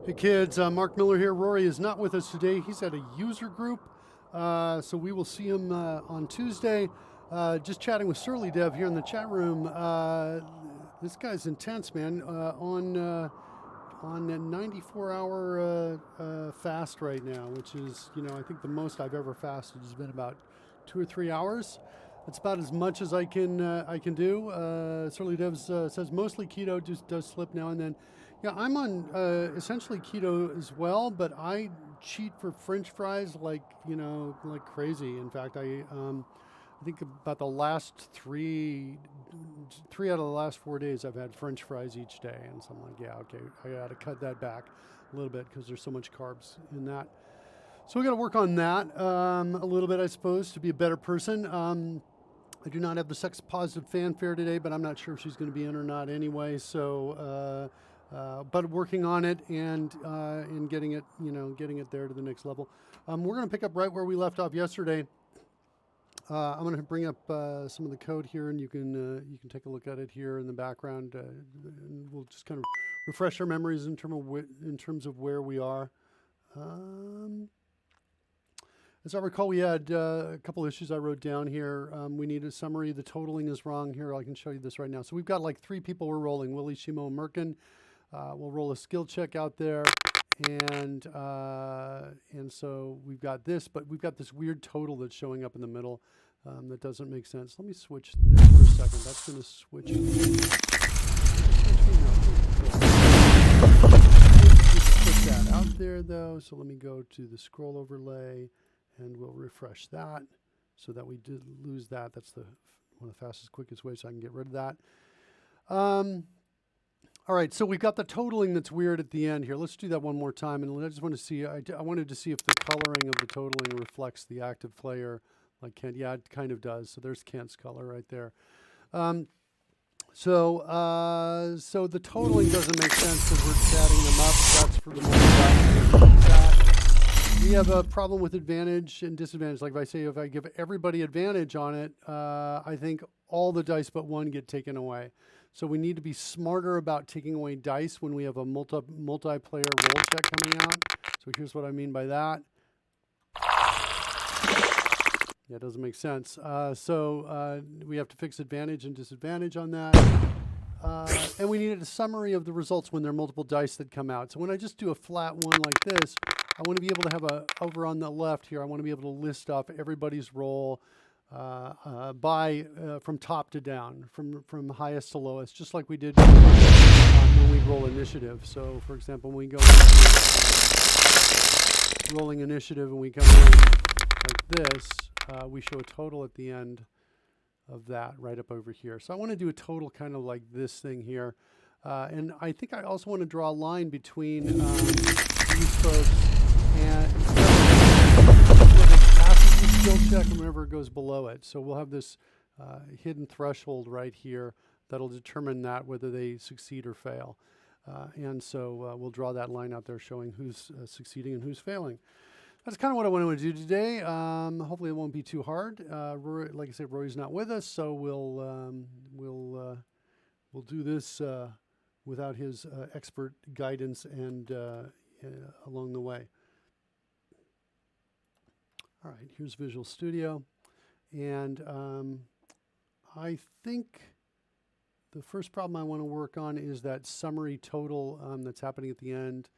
Hey kids, Mark Miller here. Rory is not with us today. He's at a user group, so we will see him on Tuesday. Just chatting with Surly Dev here in the chat room. This guy's intense, man. On a 94-hour fast right now, which is, I think the most I've ever fasted has been about 2 or 3 hours. It's about as much as I can do. Surly Dev says mostly keto, just does slip now and then. Yeah, I'm on essentially keto as well, but I cheat for French fries like crazy. In fact, I think about the last three out of the last 4 days I've had French fries each day, and so I'm like, yeah, okay, I got to cut that back a little bit because there's so much carbs in that. So we got to work on that a little bit, I suppose, to be a better person. I do not have the sex positive fanfare today, but I'm not sure if she's going to be in or not anyway. So, but working on it and getting it, getting it there to the next level. We're going to pick up right where we left off yesterday. I'm going to bring up some of the code here, and you can take a look at it here in the background. And we'll just kind of refresh our memories in terms of where we are. As I recall, we had a couple issues I wrote down here. We need a summary. The totaling is wrong here. I can show you this right now. So we've got like 3 people we're rolling. Willie, Shimo, and Merkin. We'll roll a skill check out there. And so we've got this, but we've got this weird total that's showing up in the middle that doesn't make sense. Let me switch this for a second. That's going to switch. Just put that out there, though. So let me go to the scroll overlay. And we'll refresh that so that we did lose that. That's one of the fastest, quickest ways so I can get rid of that. All right, so we've got the totaling that's weird at the end here. Let's do that one more time. And I just want to see, I wanted to see if the coloring of the totaling reflects the active player like Kent. Yeah, it kind of does. So there's Kent's color right there. So the totaling doesn't make sense because we're chatting them up. That's for the most part. We have a problem with advantage and disadvantage. Like if I give everybody advantage on it, I think all the dice but one get taken away. So we need to be smarter about taking away dice when we have a multiplayer roll check coming out. So here's what I mean by that. Yeah, it doesn't make sense. So we have to fix advantage and disadvantage on that. And we needed a summary of the results when there are multiple dice that come out. So when I just do a flat one like this, I want to be able to have over on the left here, I want to be able to list off everybody's roll from top to down, from highest to lowest, just like we did when we roll initiative. So, for example, when we go into rolling initiative and we come in like this, we show a total at the end of that right up over here. So I want to do a total kind of like this thing here. And I think I also want to draw a line between these folks and whoever passes the skill check and whoever goes below it. So we'll have this hidden threshold right here that'll determine whether they succeed or fail. And so we'll draw that line out there showing who's succeeding and who's failing. That's kind of what I want to do today. Hopefully it won't be too hard. Rory, like I said, Rory's not with us, so we'll do this without his expert guidance and along the way. All right, here's Visual Studio. And I think the first problem I want to work on is that summary total that's happening at the end.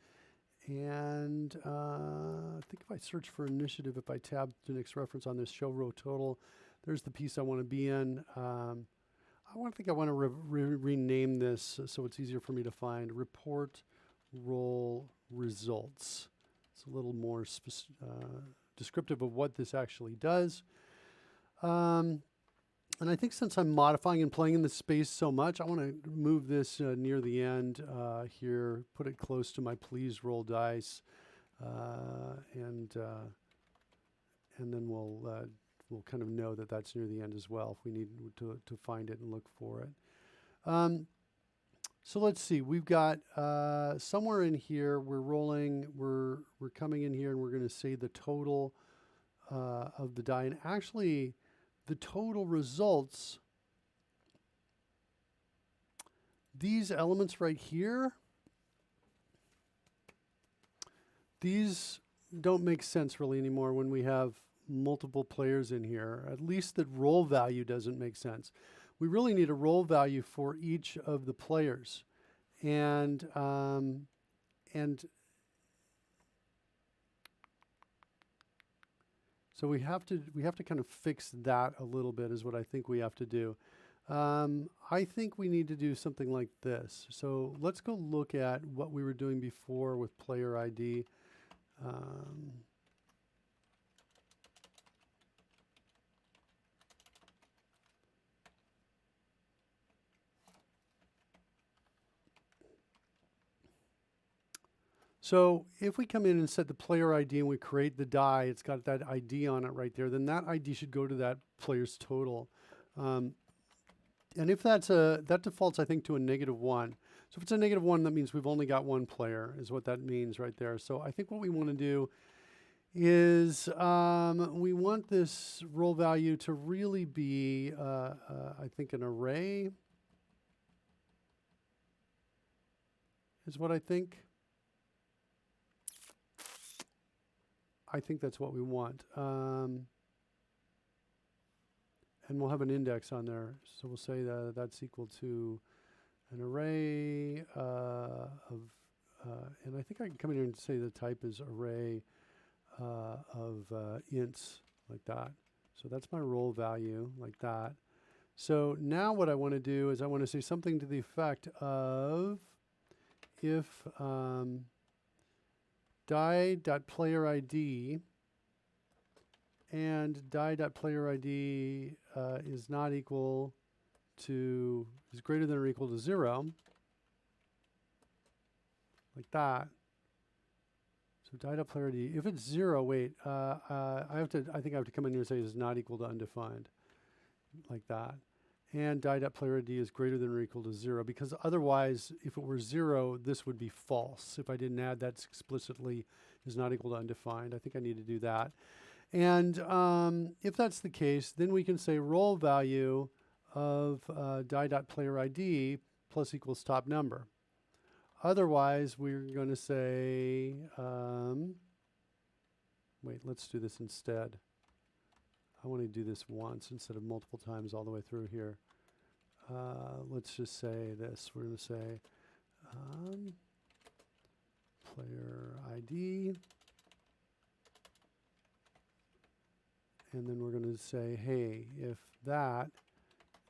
And I think if I search for initiative, if I tab the next reference on this show row total, there's the piece I want to be in. I want to rename this so it's easier for me to find. Report roll results. It's a little more descriptive of what this actually does. And I think since I'm modifying and playing in this space so much, I want to move this near the end here, put it close to my please roll dice, and then we'll kind of know that that's near the end as well if we need to find it and look for it. So let's see, we've got somewhere in here, we're coming in here and we're going to say the total of the die. And actually, the total results, these elements right here these don't make sense really anymore when we have multiple players in here. At least the roll value doesn't make sense. We really need a roll value for each of the players. And so we have to kind of fix that a little bit is what I think we have to do. I think we need to do something like this. So let's go look at what we were doing before with player ID. So if we come in and set the player ID and we create the die, it's got that ID on it right there, then that ID should go to that player's total. And if that defaults, I think, to a -1. So if it's a -1, that means we've only got one player, is what that means right there. So I think what we want to do is we want this roll value to really be, I think, an array is what I think. I think that's what we want. And we'll have an index on there. So we'll say that that's equal to an array and I think I can come in here and say the type is array of ints, like that. So that's my roll value, like that. So now what I want to do is I want to say something to the effect of if die.playerID and die.playerID is not equal to, is greater than or equal to 0, like that. So die.playerID, if it's 0, wait, I think I have to come in here and say it's not equal to undefined, like that. And die.playerID is greater than or equal to 0, because otherwise, if it were 0, this would be false. If I didn't add that explicitly, is not equal to undefined. I think I need to do that. And if that's the case, then we can say roll value of die.playerID plus equals top number. Otherwise, we're going to say, wait, let's do this instead. I want to do this once instead of multiple times all the way through here. Let's just say this. We're going to say player ID. And then we're going to say, hey, if that,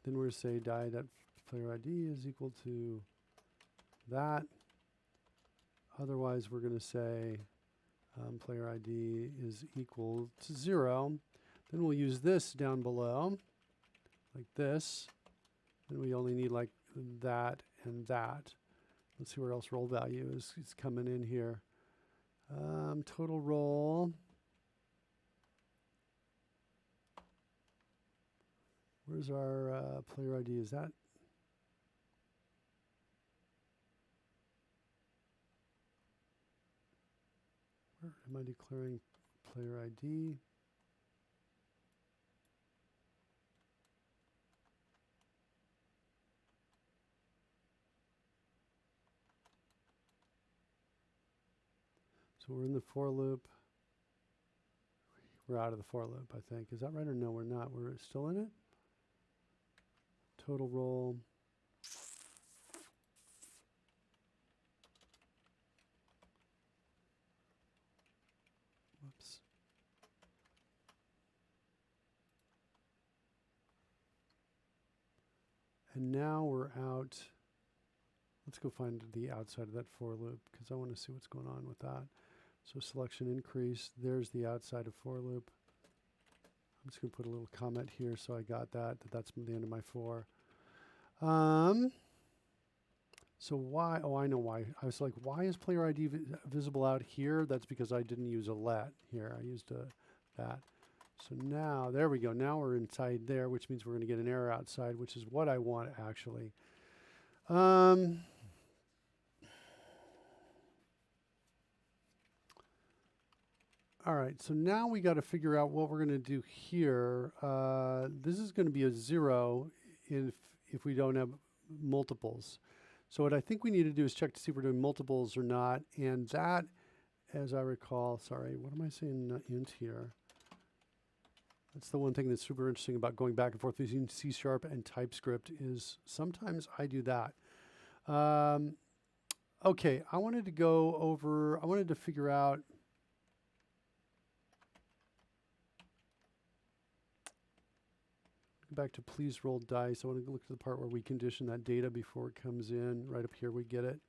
then we're going to say die.playerID is equal to that. Otherwise, we're going to say player ID is equal to 0. Then we'll use this down below, like this. Then we only need like that and that. Let's see where else roll value is coming in here. Total roll. Where's our player ID? Is that? Where am I declaring player ID? So we're in the for loop. We're out of the for loop, I think. Is that right or no, we're not? We're still in it? Total roll. Whoops. And now we're out. Let's go find the outside of that for loop because I want to see what's going on with that. So selection increase. There's the outside of for loop. I'm just going to put a little comment here so I got that's the end of my for. So why? Oh, I know why. I was like, why is player ID visible out here? That's because I didn't use a let here. I used that. So now, there we go. Now we're inside there, which means we're going to get an error outside, which is what I want actually. All right, so now we got to figure out what we're going to do here. This is going to be a 0 if we don't have multiples. So what I think we need to do is check to see if we're doing multiples or not, and that as I recall, sorry, what am I saying int here? That's the one thing that's super interesting about going back and forth using C# and TypeScript is sometimes I do that. Okay, I wanted to figure out back to please roll dice. I want to look at the part where we condition that data before it comes in. Right up here, we get it.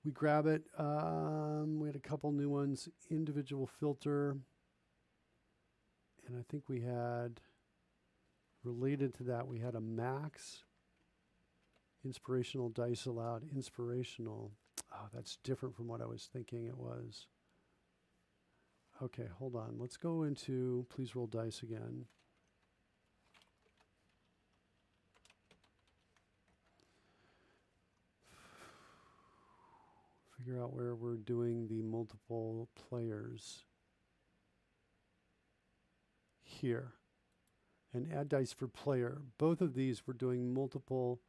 We grab it. We had a couple new ones. Individual filter. And I think we had, related to that, we had a max. Inspirational dice allowed. Inspirational. Oh, that's different from what I was thinking it was. Okay, hold on. Let's go into please roll dice again. Figure out where we're doing the multiple players. Here. And add dice for player. Both of these we're doing multiple.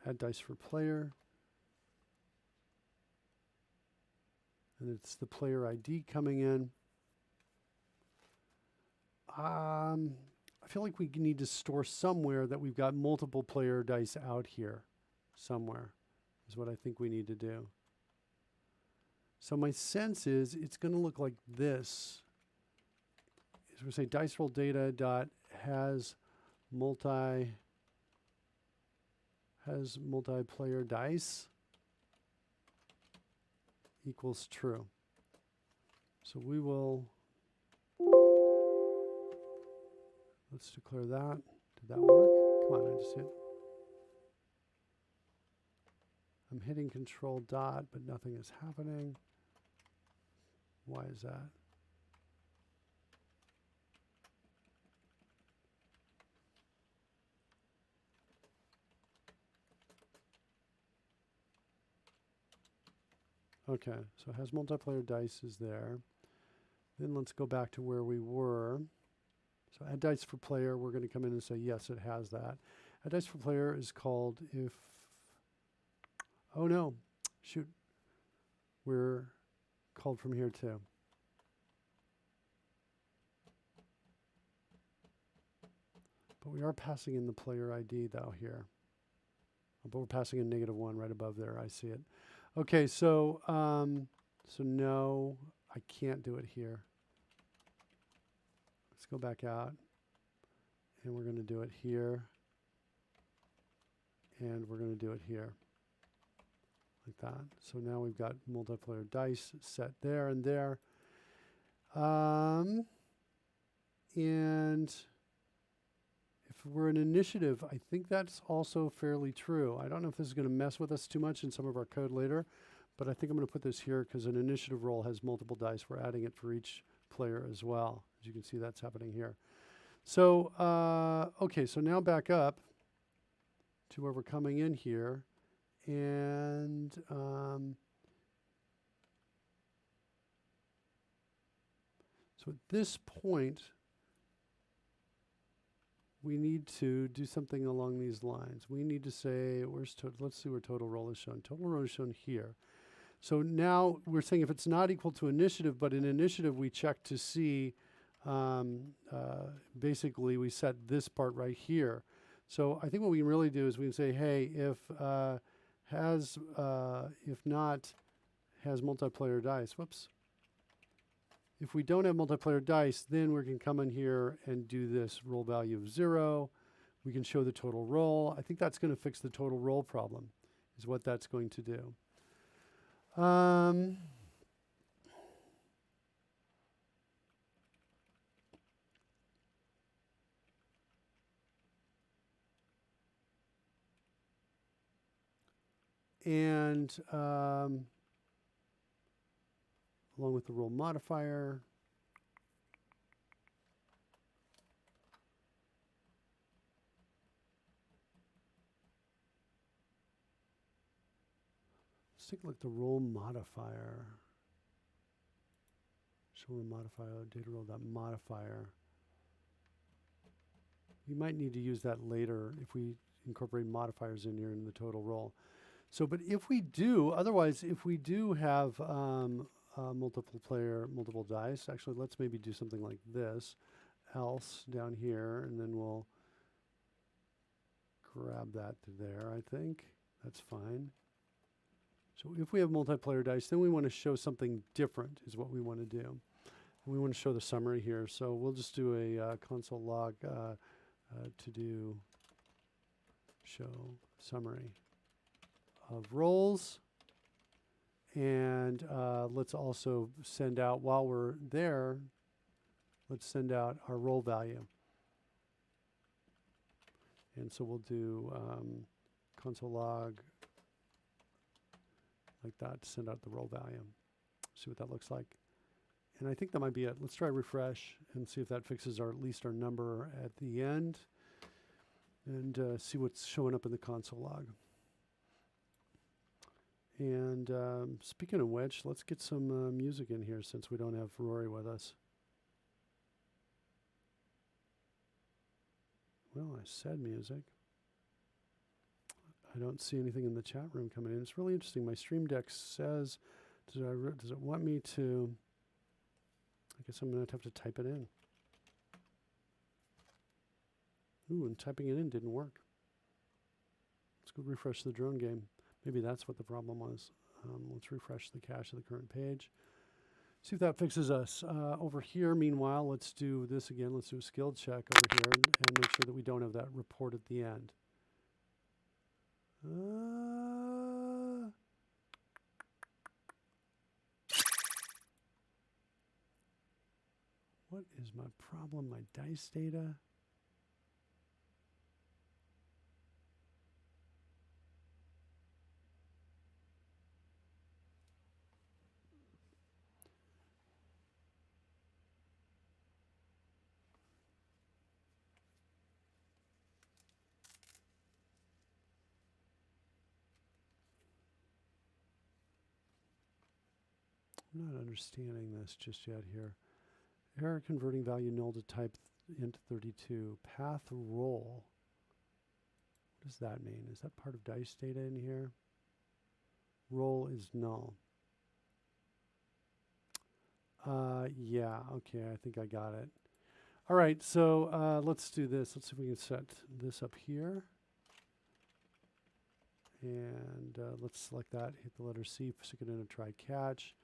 Add dice for player. And it's the player ID coming in. I feel like we need to store somewhere that we've got multiple player dice out here. Somewhere is what I think we need to do. So my sense is it's going to look like this. Is we say dice roll data dot has multiplayer dice equals true. So we will, let's declare that. Did that work? Come on, I just hit. I'm hitting control dot, but nothing is happening. Why is that? Okay, so it has multiplayer dice is there. Then let's go back to where we were. So add dice for player, we're going to come in and say, yes, it has that. Add dice for player is called if, oh no, shoot. We're called from here too. But we are passing in the player ID though here. But we're passing in -1 right above there, I see it. Okay, so no, I can't do it here. Let's go back out. And we're going to do it here. And we're going to do it here. Like that. So now we've got multiplayer dice set there and there. And if we're an initiative, I think that's also fairly true. I don't know if this is going to mess with us too much in some of our code later, but I think I'm going to put this here because an initiative roll has multiple dice. We're adding it for each player as well. As you can see, that's happening here. So, okay, so now back up to where we're coming in here. And so at this point, we need to do something along these lines. We need to say, let's see where total roll is shown. Total roll is shown here. So now we're saying if it's not equal to initiative, but in initiative we check to see, basically we set this part right here. So I think what we can really do is we can say, hey, if not, has multiplayer dice. Whoops. If we don't have multiplayer dice, then we can come in here and do this roll value of 0. We can show the total roll. I think that's going to fix the total roll problem, is what that's going to do. And along with the roll modifier, let's take a look at the roll modifier. Show roll modifier, data roll that modifier. You might need to use that later if we incorporate modifiers in here in the total roll. So, but if we do, otherwise, if we do have multiple dice. Actually, let's maybe do something like this, else down here, and then we'll grab that to there, I think. That's fine. So if we have multiplayer dice, then we want to show something different is what we want to do. And we want to show the summary here. So we'll just do a console log to do show summary of rolls. And let's also send out, while we're there, let's send out our roll value. And so we'll do console log like that to send out the roll value. See what that looks like. And I think that might be it. Let's try refresh and see if that fixes at least our number at the end. And see what's showing up in the console log. And speaking of which, let's get some music in here since we don't have Rory with us. Well, I said music. I don't see anything in the chat room coming in. It's really interesting. My Stream Deck says, does it want me to? I guess I'm going to have to type it in. Ooh, and typing it in didn't work. Let's go refresh the drone game. Maybe that's what the problem was. Let's refresh the cache of the current page. See if that fixes us. Over here, meanwhile, let's do this again. Let's do a skill check over here and make sure that we don't have that report at the end. What is my problem? My dice data? I'm not understanding this just yet here. Error converting value null to type int 32. Path roll. What does that mean? Is that part of dice data in here? Roll is null. Yeah, okay, I think I got it. All right, so let's do this. Let's see if we can set this up here. And let's select that, hit the letter C, stick it in a try catch.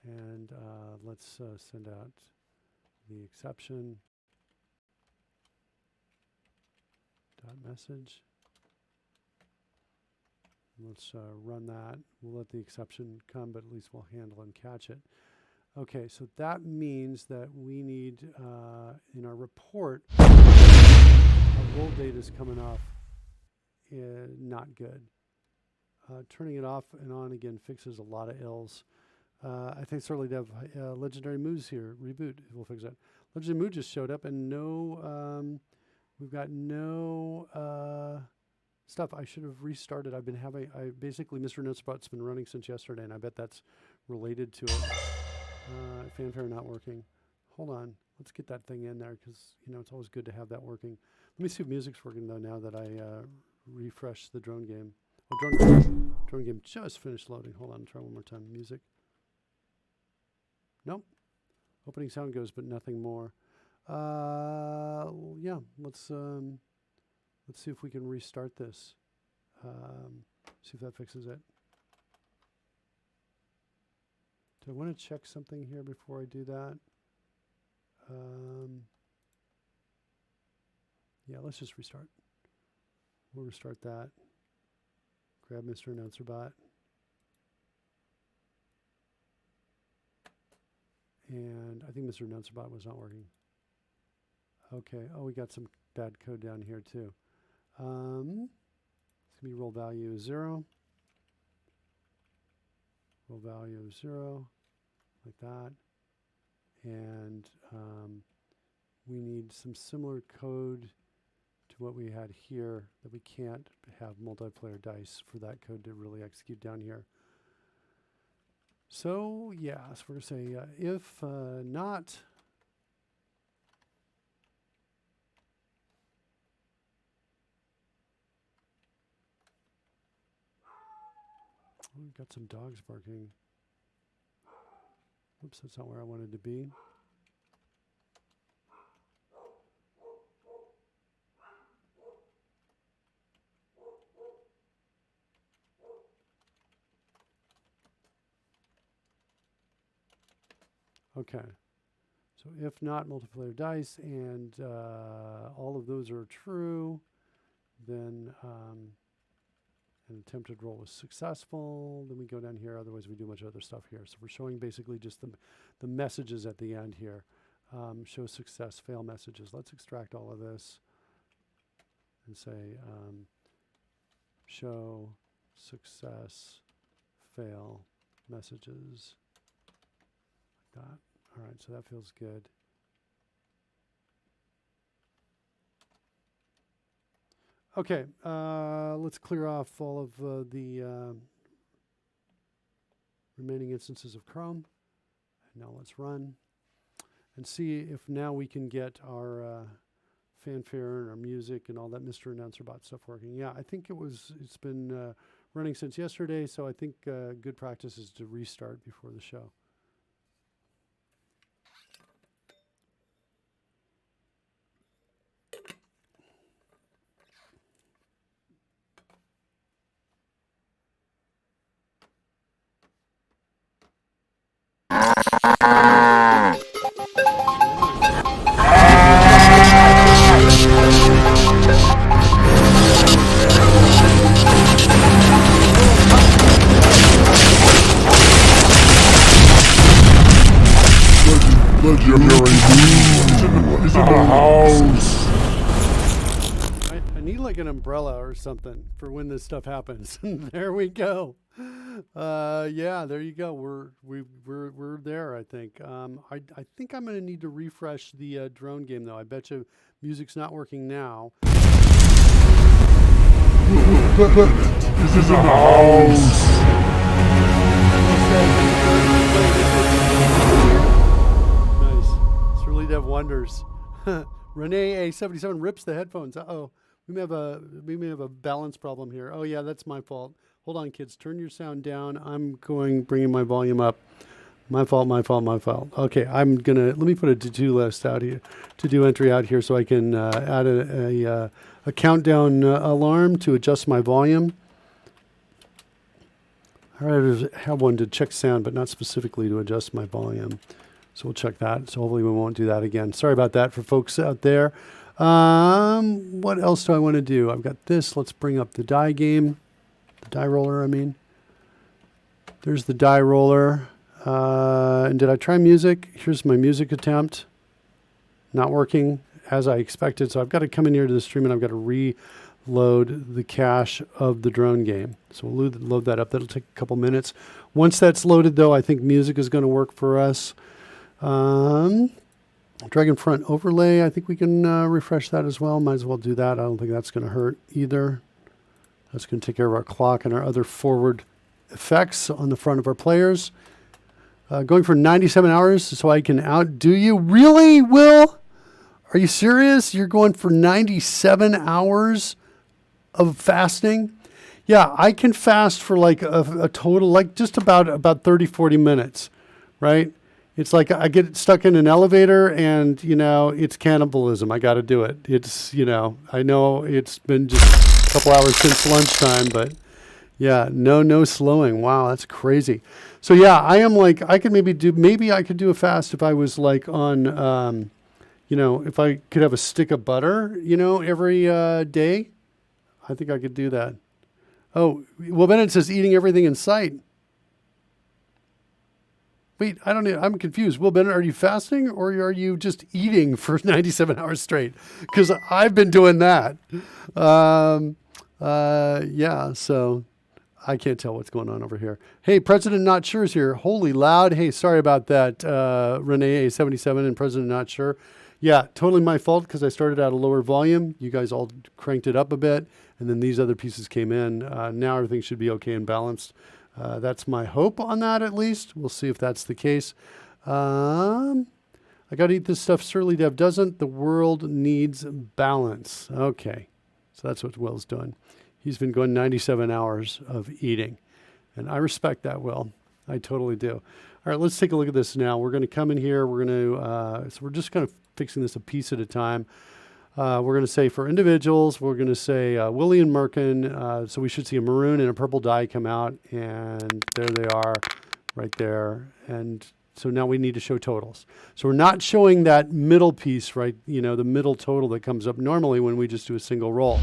And let's send out the exception dot message. Let's run that. We'll let the exception come, but at least we'll handle and catch it. Okay, so that means that we need, in our report, our roll data is coming off not good. Turning it off and on again fixes a lot of ills. I think certainly to have Legendary Moves here. Reboot will fix that. Legendary Mood just showed up and no, we've got no stuff. I should have restarted. I've been having, basically Mr. Notespot's been running since yesterday and I bet that's related to it. Fanfare not working. Hold on. Let's get that thing in there because, you know, it's always good to have that working. Let me see if music's working though now that I refresh the drone game. Oh, drone game just finished loading. Hold on, try one more time. Music. Nope. Opening sound goes, but nothing more. Yeah, let's see if we can restart this. See if that fixes it. Do I want to check something here before I do that? Yeah, let's just restart. We'll restart that. Grab Mr. Announcer Bot. And I think Mr. Announcer Bot was not working. Okay. Oh, we got some bad code down here too. It's going to be roll value 0. Roll value 0, like that. And we need some similar code to what we had here that we can't have multiplayer dice for that code to really execute down here. So, yeah, so we're going to say if not, we've got some dogs barking. Oops, that's not where I wanted to be. Okay. So if not multiplayer dice and all of those are true, then an attempted roll was successful. Then we go down here. Otherwise, we do a bunch of other stuff here. So we're showing basically just the messages at the end here. Show success, fail messages. Let's extract all of this and say show success, fail messages. Like that. All right, so that feels good. Okay, let's clear off all of the remaining instances of Chrome. And now let's run and see if now we can get our fanfare and our music and all that Mr. Announcer Bot stuff working. Yeah, I think it's been running since yesterday, so I think good practice is to restart before the show. Legendary is in the house. I need like an umbrella or something for when this stuff happens. There we go. Yeah, there you go. We're there. I think. I think I'm going to need to refresh the drone game though. I bet you music's not working now. Is in the house. Dev wonders. Renee A77 rips the headphones. Uh-oh. We may have a balance problem here. Oh yeah, that's my fault. Hold on, kids. Turn your sound down. I'm bringing my volume up. My fault. Okay, let me put a to-do list out here, to-do entry out here so I can add a countdown alarm to adjust my volume. I already have one to check sound, but not specifically to adjust my volume. So we'll check that. So hopefully we won't do that again. Sorry about that for folks out there. What else do I want to do? I've got this. Let's bring up the die game. The die roller, I mean. There's the die roller. And did I try music? Here's my music attempt. Not working as I expected. So I've got to come in here to the stream and I've got to reload the cache of the drone game. So we'll load that up. That'll take a couple minutes. Once that's loaded, though, I think music is going to work for us. Dragon front overlay, I think we can refresh that as well. Might as well do that. I don't think that's going to hurt either. That's going to take care of our clock and our other forward effects on the front of our players. Going for 97 hours so I can outdo you. Really, Will? Are you serious? You're going for 97 hours of fasting? Yeah, I can fast for like a total, like just about 30, 40 minutes, right? It's like I get stuck in an elevator and, it's cannibalism. I got to do it. It's, I know it's been just a couple hours since lunchtime, but yeah, no slowing. Wow, that's crazy. So yeah, I am like, maybe I could do a fast if I was like on, if I could have a stick of butter, every day. I think I could do that. Oh, well, then it says eating everything in sight. Wait, I don't know. I'm confused. Will Bennett, are you fasting or are you just eating for 97 hours straight? Because I've been doing that. Yeah, so I can't tell what's going on over here. Hey, President Not Sure is here. Holy loud. Hey, sorry about that, Renee A77 and President Not Sure. Yeah, totally my fault because I started at a lower volume. You guys all cranked it up a bit, and then these other pieces came in. Now everything should be okay and balanced. That's my hope on that, at least. We'll see if that's the case. I got to eat this stuff. Surly Dev doesn't. The world needs balance. Okay. So that's what Will's doing. He's been going 97 hours of eating. And I respect that, Will. I totally do. All right, let's take a look at this now. We're going to come in here. We're going to, so we're just kind of fixing this a piece at a time. We're going to say for individuals, we're going to say Willie and Merkin. So we should see a maroon and a purple die come out. And there they are right there. And so now we need to show totals. So we're not showing that middle piece, right? You know, the middle total that comes up normally when we just do a single roll.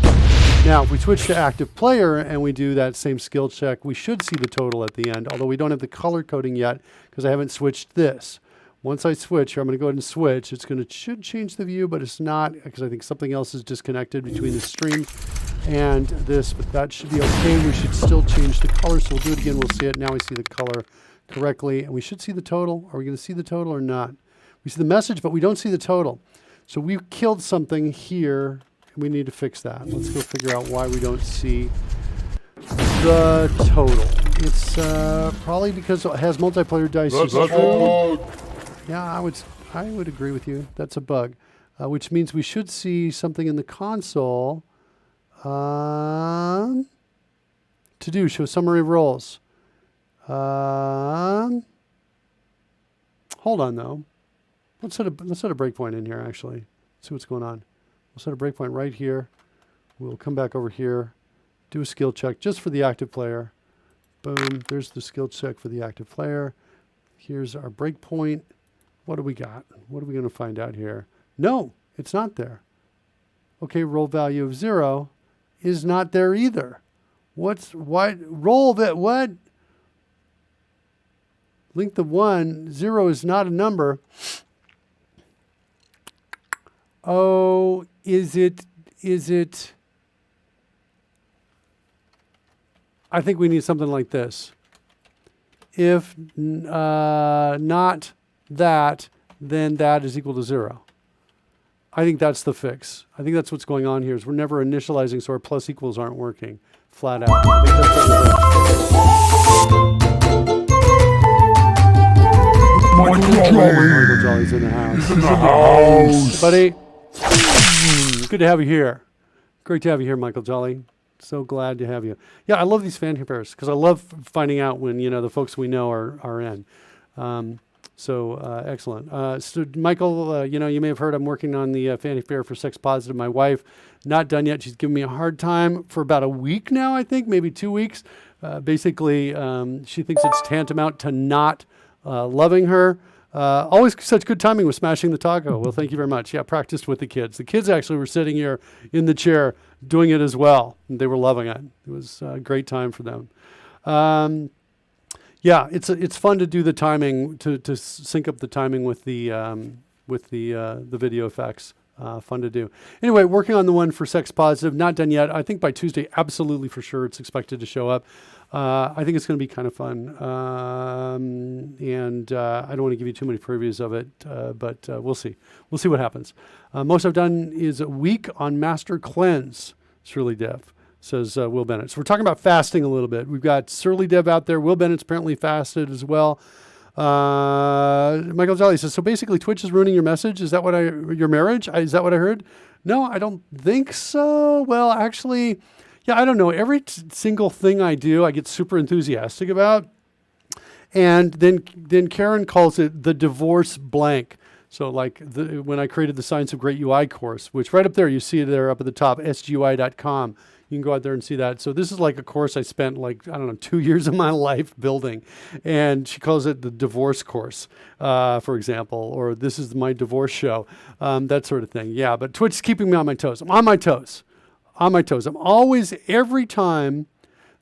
Now, if we switch to active player and we do that same skill check, we should see the total at the end, although we don't have the color coding yet because I haven't switched this. Once I switch here, I'm going to go ahead and switch. It's going to should change the view, but it's not because I think something else is disconnected between the stream and this, but that should be okay. We should still change the color, so we'll do it again. We'll see it. Now we see the color correctly, and we should see the total. Are we going to see the total or not? We see the message, but we don't see the total. So we killed something here. We need to fix that. Let's go figure out why we don't see the total. It's probably because it has multiplayer dice. That's a bug. Yeah, I would agree with you. That's a bug, which means we should see something in the console. To do show summary of rolls. Hold on though. Let's set a breakpoint in here actually. See what's going on. We'll set a breakpoint right here. We'll come back over here, do a skill check just for the active player. Boom, there's the skill check for the active player. Here's our breakpoint. What do we got? What are we going to find out here? No, it's not there. Okay, roll value of 0 is not there either. Roll that, what? Length of 1, 0 is not a number. Oh, is it? I think we need something like this. If not that, then that is equal to 0. I think that's the fix. I think that's what's going on here is we're never initializing, so our plus equals aren't working flat out. I think that's what Michael Jolly's in the house. He's in the house. Buddy, good to have you here. Great to have you here, Michael Jolly. So glad to have you. Yeah, I love these fan fairs because I love finding out when, you know, the folks we know are in. Excellent. So Michael, you know, you may have heard I'm working on the Fanny Fair for Sex Positive. My wife, not done yet. She's giving me a hard time for about a week now, I think, maybe 2 weeks. Basically, she thinks it's tantamount to not loving her. Always such good timing with smashing the taco. Well, thank you very much. Yeah, practiced with the kids. The kids actually were sitting here in the chair doing it as well. And they were loving it. It was a great time for them. Yeah, it's fun to do the timing, to sync up the timing with the video effects. Fun to do. Anyway, working on the one for Sex Positive, not done yet. I think by Tuesday, absolutely for sure, it's expected to show up. I think it's going to be kind of fun. I don't want to give you too many previews of it, but we'll see. We'll see what happens. Most I've done is a week on Master Cleanse. Surly Dev, says Will Bennett. So we're talking about fasting a little bit. We've got Surly Dev out there. Will Bennett's apparently fasted as well. Michael Jolly says, so basically Twitch is ruining your message. Is that what your marriage? Is that what I heard? No, I don't think so. Well, actually, yeah, I don't know. Every single thing I do, I get super enthusiastic about. And then Karen calls it the divorce blank. So like when I created the Science of Great UI course, which right up there, you see it there up at the top, sgui.com. You can go out there and see that. So this is like a course I spent 2 years of my life building. And she calls it the divorce course, for example, or this is my divorce show, that sort of thing. Yeah, but Twitch is keeping me on my toes. I'm on my toes. I'm always, every time,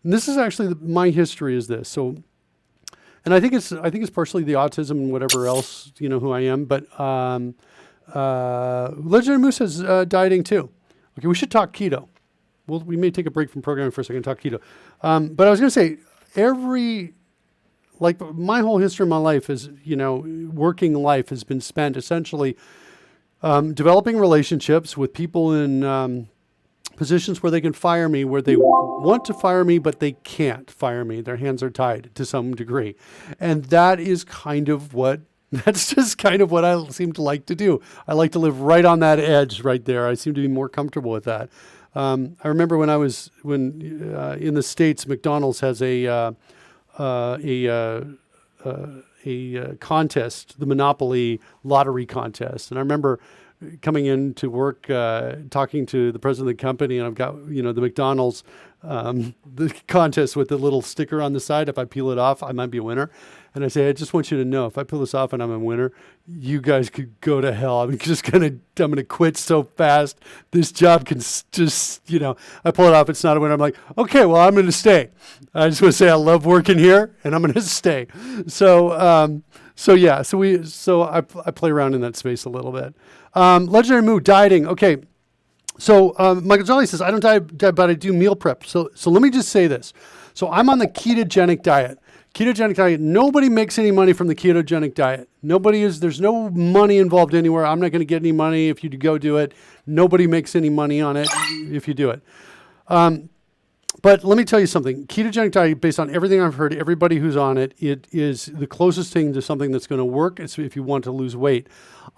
and this is actually my history is this. So, and I think it's partially the autism and whatever else, you know, who I am. But Legendary Moose has dieting too. Okay, we should talk keto. We may take a break from programming for a second and talk keto. But I was going to say, my whole history of my life is, you know, working life has been spent essentially developing relationships with people in positions where they can fire me, where they want to fire me, but they can't fire me. Their hands are tied to some degree. And that's just kind of what I seem to like to do. I like to live right on that edge right there. I seem to be more comfortable with that. I remember when in the States, McDonald's has a a contest, the Monopoly lottery contest. And I remember coming into work, talking to the president of the company, and I've got, the McDonald's, the contest with the little sticker on the side. If I peel it off, I might be a winner. And I say, I just want you to know, if I peel this off and I'm a winner, you guys could go to hell. I'm going to quit so fast. This job can just, I pull it off. It's not a winner. I'm like, okay, well, I'm going to stay. I just want to say I love working here and I'm going to stay. So I play around in that space a little bit. Legendary Moo, dieting. Okay. So Michael Jolly says, I don't diet, but I do meal prep. So let me just say this. So I'm on the ketogenic diet. Ketogenic diet, nobody makes any money from the ketogenic diet. There's no money involved anywhere. I'm not going to get any money if you go do it. Nobody makes any money on it if you do it. But let me tell you something. Ketogenic diet, based on everything I've heard, everybody who's on it, it is the closest thing to something that's going to work if you want to lose weight.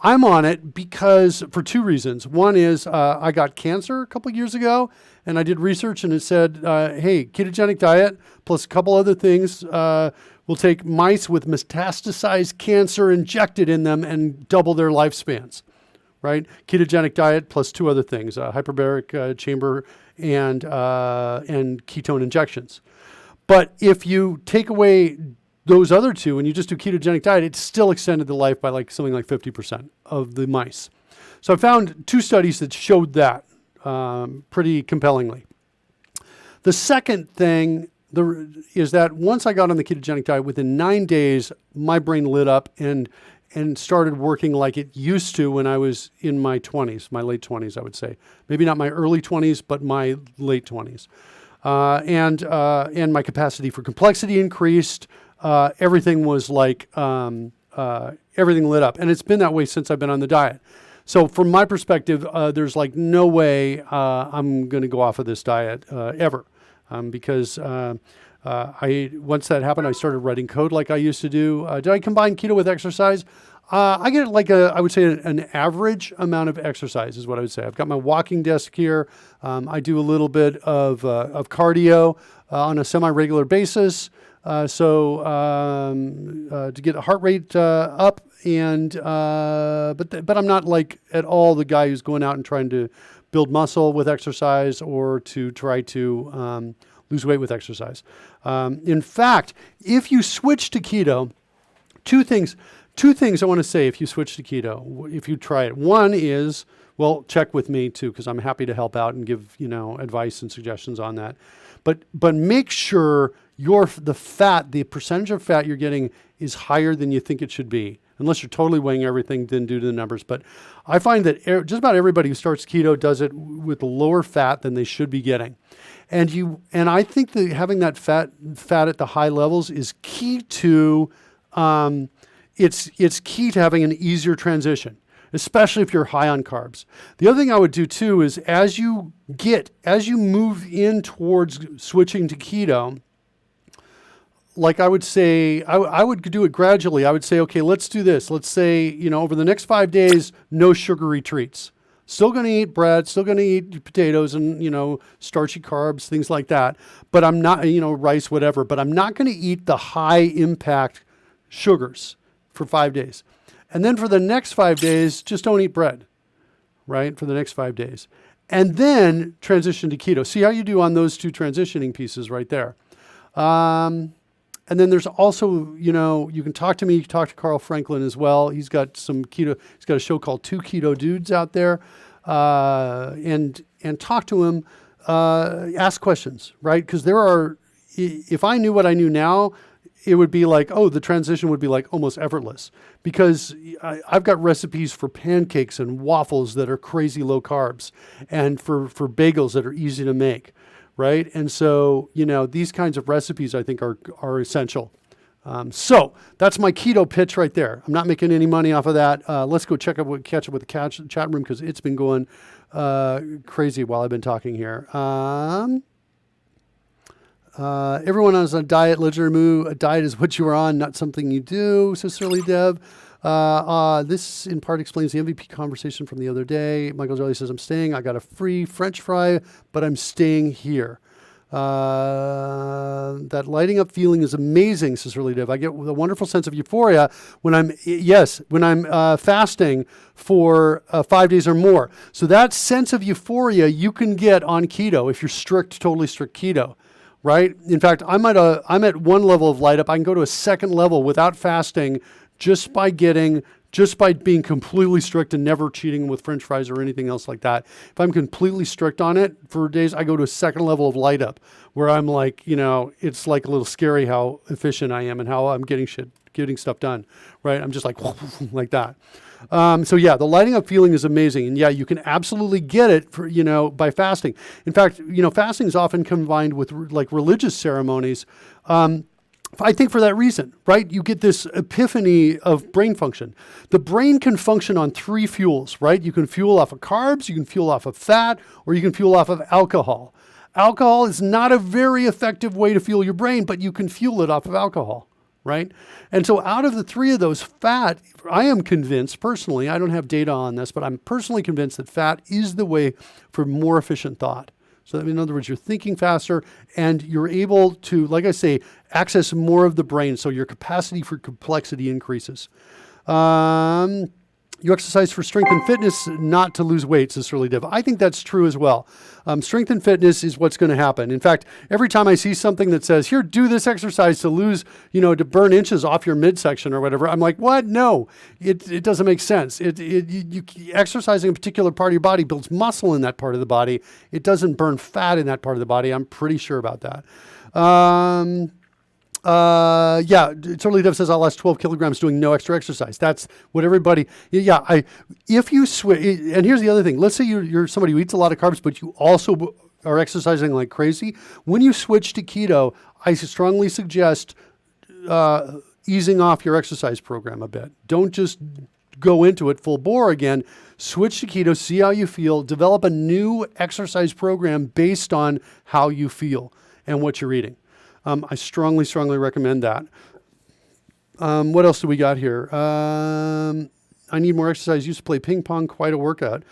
I'm on it because for two reasons. One is I got cancer a couple of years ago, and I did research, and it said, hey, ketogenic diet plus a couple other things will take mice with metastasized cancer injected in them and double their lifespans. Right? Ketogenic diet plus two other things, hyperbaric chamber and ketone injections. But if you take away those other two and you just do ketogenic diet, it still extended the life by something like 50% of the mice. So I found two studies that showed that pretty compellingly. The second thing is that once I got on the ketogenic diet, within 9 days, my brain lit up and started working like it used to when I was in my 20s, my late 20s, I would say. Maybe not my early 20s, but my late 20s. And my capacity for complexity increased. Everything was everything lit up. And it's been that way since I've been on the diet. So from my perspective, there's no way I'm going to go off of this diet ever. Because once that happened, I started writing code like I used to do. Did I combine keto with exercise? I get I would say an average amount of exercise is what I would say. I've got my walking desk here. I do a little bit of cardio on a semi-regular basis. To get the heart rate up, but I'm not at all the guy who's going out and trying to build muscle with exercise or to try to lose weight with exercise. In fact, if you switch to keto, two things I want to say if you switch to keto, if you try it. One is, well, check with me too, because I'm happy to help out and give, advice and suggestions on that. But make sure the percentage of fat you're getting is higher than you think it should be. Unless you're totally weighing everything, then due to the numbers. But I find that just about everybody who starts keto does it with lower fat than they should be getting. And I think that having that fat at the high levels is key to, it's key to having an easier transition, especially if you're high on carbs. The other thing I would do too is as you move in towards switching to keto, I would say, I would do it gradually. I would say, okay, let's do this. Let's say, over the next 5 days, no sugary treats. Still going to eat bread, still going to eat potatoes and, starchy carbs, things like that. But I'm not, rice, whatever. But I'm not going to eat the high impact sugars for 5 days. And then for the next 5 days, just don't eat bread, right? For the next 5 days. And then transition to keto. See how you do on those two transitioning pieces right there. And then there's also, you can talk to me, you can talk to Carl Franklin as well. He's got some keto, he's got a show called Two Keto Dudes out there. And talk to him, ask questions, right? Because if I knew what I knew now, it would be the transition would be almost effortless, because I've got recipes for pancakes and waffles that are crazy low carbs, and for bagels that are easy to make. Right. And so, these kinds of recipes I think are essential. So that's my keto pitch right there. I'm not making any money off of that. Let's go catch up with the chat room, because it's been going crazy while I've been talking here. Everyone is on a diet. Legendary Moo, a diet is what you are on, not something you do. Sincerely, Deb. This in part explains the MVP conversation from the other day. Michael Jolly says, I'm staying. I got a free French fry, but I'm staying here. That lighting up feeling is amazing, says Early Dev. I get a wonderful sense of euphoria when I'm fasting for 5 days or more. So that sense of euphoria you can get on keto if you're totally strict keto, right? In fact, I'm at one level of light up. I can go to a second level without fasting just by being completely strict and never cheating with French fries or anything else like that. If I'm completely strict on it for days, I go to a second level of light up where I'm like, it's like a little scary how efficient I am and how I'm getting stuff done, right? I'm just like, like that. So yeah, the lighting up feeling is amazing. And yeah, you can absolutely get it by fasting. In fact, fasting is often combined with like religious ceremonies. I think for that reason, right? You get this epiphany of brain function. The brain can function on 3 fuels, right? You can fuel off of carbs, you can fuel off of fat, or you can fuel off of alcohol. Alcohol is not a very effective way to fuel your brain, but you can fuel it off of alcohol, right? And so out of the 3 of those, fat, I am convinced personally, I don't have data on this, but I'm personally convinced that fat is the way for more efficient thought. So in other words, you're thinking faster and you're able to, like I say, access more of the brain. So your capacity for complexity increases. You exercise for strength and fitness, not to lose weight, says Shirley Div. I think that's true as well. Strength and fitness is what's going to happen. In fact, every time I see something that says, here, do this exercise to lose, to burn inches off your midsection or whatever, I'm like, what? No, it doesn't make sense. Exercising a particular part of your body builds muscle in that part of the body. It doesn't burn fat in that part of the body. I'm pretty sure about that. Totally Dev says I'll last 12 kilograms doing no extra exercise. That's what everybody, if you switch, and here's the other thing. Let's say you're somebody who eats a lot of carbs, but you also are exercising like crazy. When you switch to keto, I strongly suggest easing off your exercise program a bit. Don't just go into it full bore again. Switch to keto, see how you feel, develop a new exercise program based on how you feel and what you're eating. I strongly recommend that. What else do we got here? I need more exercise. Used to play ping pong, quite a workout.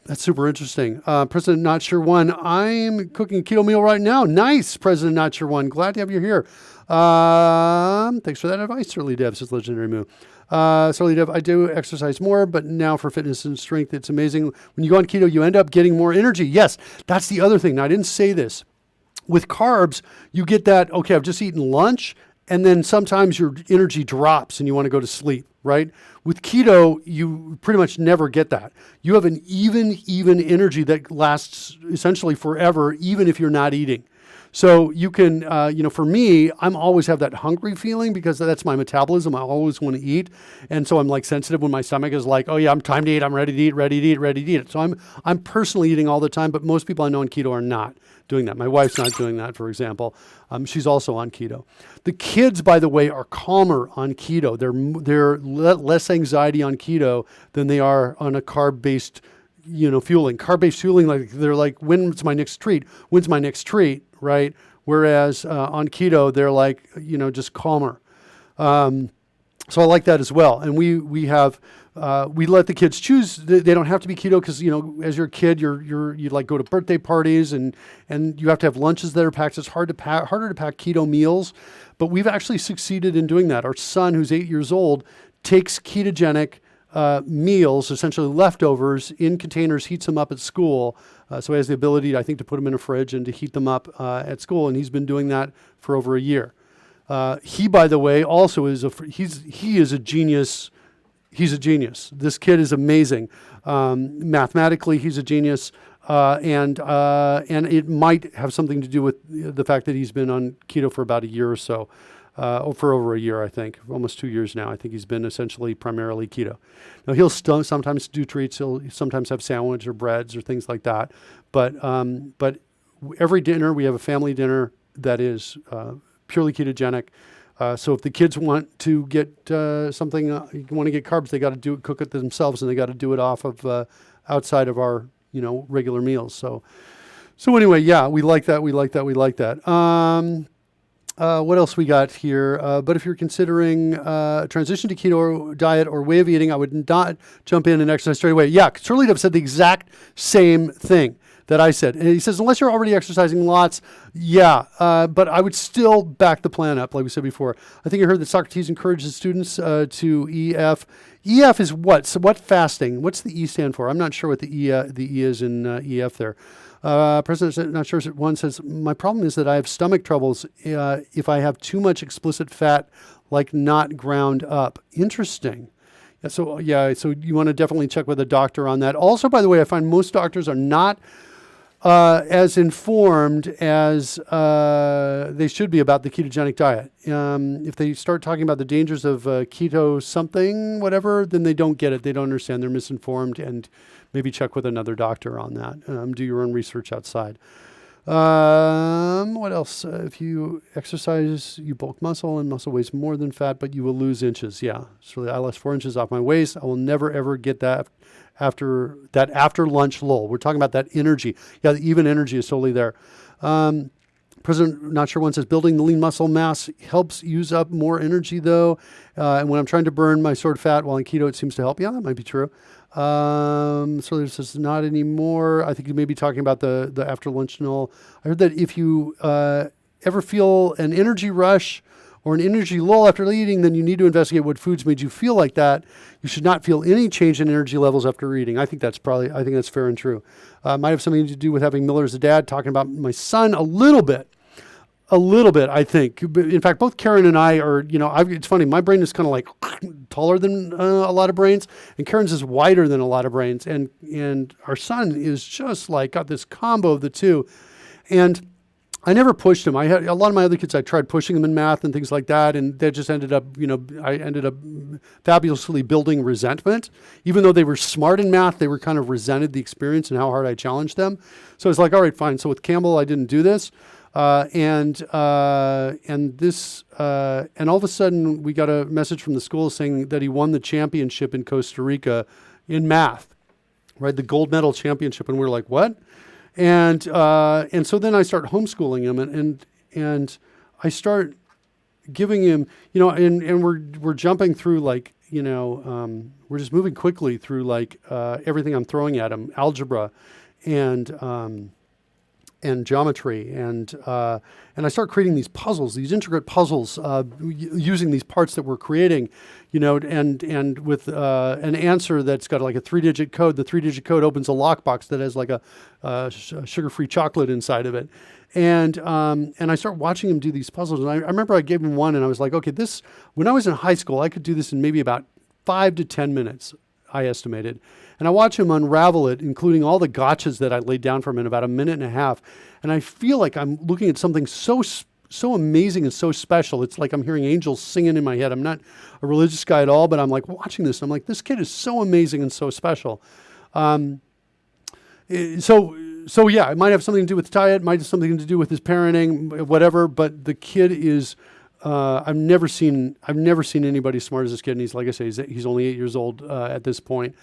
That's super interesting. President Not Sure One, I'm cooking a keto meal right now. Nice, President Not Sure One. Glad to have you here. Thanks for that advice, Surly Dev, says Legendary Moo. Surly Dev, I do exercise more, but now for fitness and strength, it's amazing. When you go on keto, you end up getting more energy. Yes, that's the other thing. Now, I didn't say this. With carbs, you get that, okay, I've just eaten lunch, and then sometimes your energy drops and you want to go to sleep, right? With keto, you pretty much never get that. You have an even energy that lasts essentially forever, even if you're not eating. So you can, for me, I'm always have that hungry feeling because that's my metabolism. I always want to eat. And so I'm like sensitive when my stomach is like, oh yeah, I'm time to eat. I'm ready to eat, ready to eat, ready to eat. So I'm personally eating all the time, but most people I know on keto are not doing that. My wife's not doing that, for example. She's also on keto. The kids, by the way, are calmer on keto. They're less anxiety on keto than they are on a carb-based, fueling. Carb-based fueling, like they're like, when's my next treat? When's my next treat? Right? Whereas on keto, they're like, just calmer. So I like that as well. And we let the kids choose. They don't have to be keto because, as you're a kid, you like go to birthday parties and you have to have lunches that are packed. It's harder to pack keto meals, but we've actually succeeded in doing that. Our son, who's 8 years old, takes ketogenic meals, essentially leftovers in containers, heats them up at school. So he has the ability, I think, to put them in a fridge and to heat them up at school. And he's been doing that for over a year. He, by the way, also is he is a genius. He's a genius. This kid is amazing. Mathematically, he's a genius. And it might have something to do with the fact that he's been on keto for about a year or so. For over a year, I think, almost 2 years now. I think he's been essentially primarily keto. Now he'll sometimes do treats. He'll sometimes have sandwich or breads or things like that. But every dinner we have a family dinner that is purely ketogenic. So if the kids want to get something, want to get carbs, they got to cook it themselves, and they got to do it off of outside of our regular meals. So anyway, yeah, we like that. We like that. What else we got here? But if you're considering transition to keto diet or way of eating, I would not jump in and exercise straight away. Yeah, Shirley Dove said the exact same thing. that I said. And he says, unless you're already exercising lots, but I would still back the plan up, like we said before. I think I heard that Socrates encourages students to EF. EF is what? So what fasting? What's the E stand for? I'm not sure what the E is in EF there. President, not sure. One says, my problem is that I have stomach troubles if I have too much explicit fat, like not ground up. Interesting. So you want to definitely check with a doctor on that. Also, by the way, I find most doctors are not as informed as they should be about the ketogenic diet. If they start talking about the dangers of keto something, whatever, then they don't get it. They don't understand. They're misinformed, and maybe check with another doctor on that. Do your own research outside. What else? If you exercise, you bulk muscle, and muscle weighs more than fat, but you will lose inches. Yeah, so I lost 4 inches off my waist. I will never ever get that after lunch lull. We're talking about that energy. Yeah, the even energy is totally there. President, not sure one says, building the lean muscle mass helps use up more energy though. And when I'm trying to burn my stored fat while on keto, it seems to help. Yeah, that might be true. So there's just not anymore. I think you may be talking about the after lunch null. I heard that if you ever feel an energy rush or an energy lull after eating, then you need to investigate what foods made you feel like that. You should not feel any change in energy levels after eating. I think that's fair and true. Might have something to do with having Miller as a dad, talking about my son a little bit, I think. In fact, both Karen and I are, it's funny. My brain is kind of like taller than a lot of brains, and Karen's is wider than a lot of brains. And our son is just like got this combo of the two. And I never pushed him. I had a lot of my other kids, I tried pushing them in math and things like that. And that just ended up, I ended up fabulously building resentment. Even though they were smart in math, they were kind of resented the experience and how hard I challenged them. So it's like, all right, fine. So with Campbell, I didn't do this. And all of a sudden we got a message from the school saying that he won the championship in Costa Rica in math, right? The gold medal championship. And we're like, what? And so then I start homeschooling him and I start giving him, and we're jumping through like, we're just moving quickly through like, everything I'm throwing at him, algebra and geometry, and I start creating these puzzles, these intricate puzzles, using these parts that we're creating, and with an answer that's got like a 3-digit code. The 3-digit code opens a lockbox that has like a sugar-free chocolate inside of it, and I start watching him do these puzzles. And I remember I gave him one, and I was like, okay, when I was in high school, I could do this in maybe about 5 to 10 minutes, I estimated. And I watch him unravel it, including all the gotchas that I laid down for him in about a minute and a half. And I feel like I'm looking at something so amazing and so special. It's like I'm hearing angels singing in my head. I'm not a religious guy at all, but I'm like watching this. And I'm like, this kid is so amazing and so special. So yeah, it might have something to do with diet, might have something to do with his parenting, whatever. But the kid is, I've never seen anybody as smart as this kid. And he's, like I say, he's only 8 years old at this point.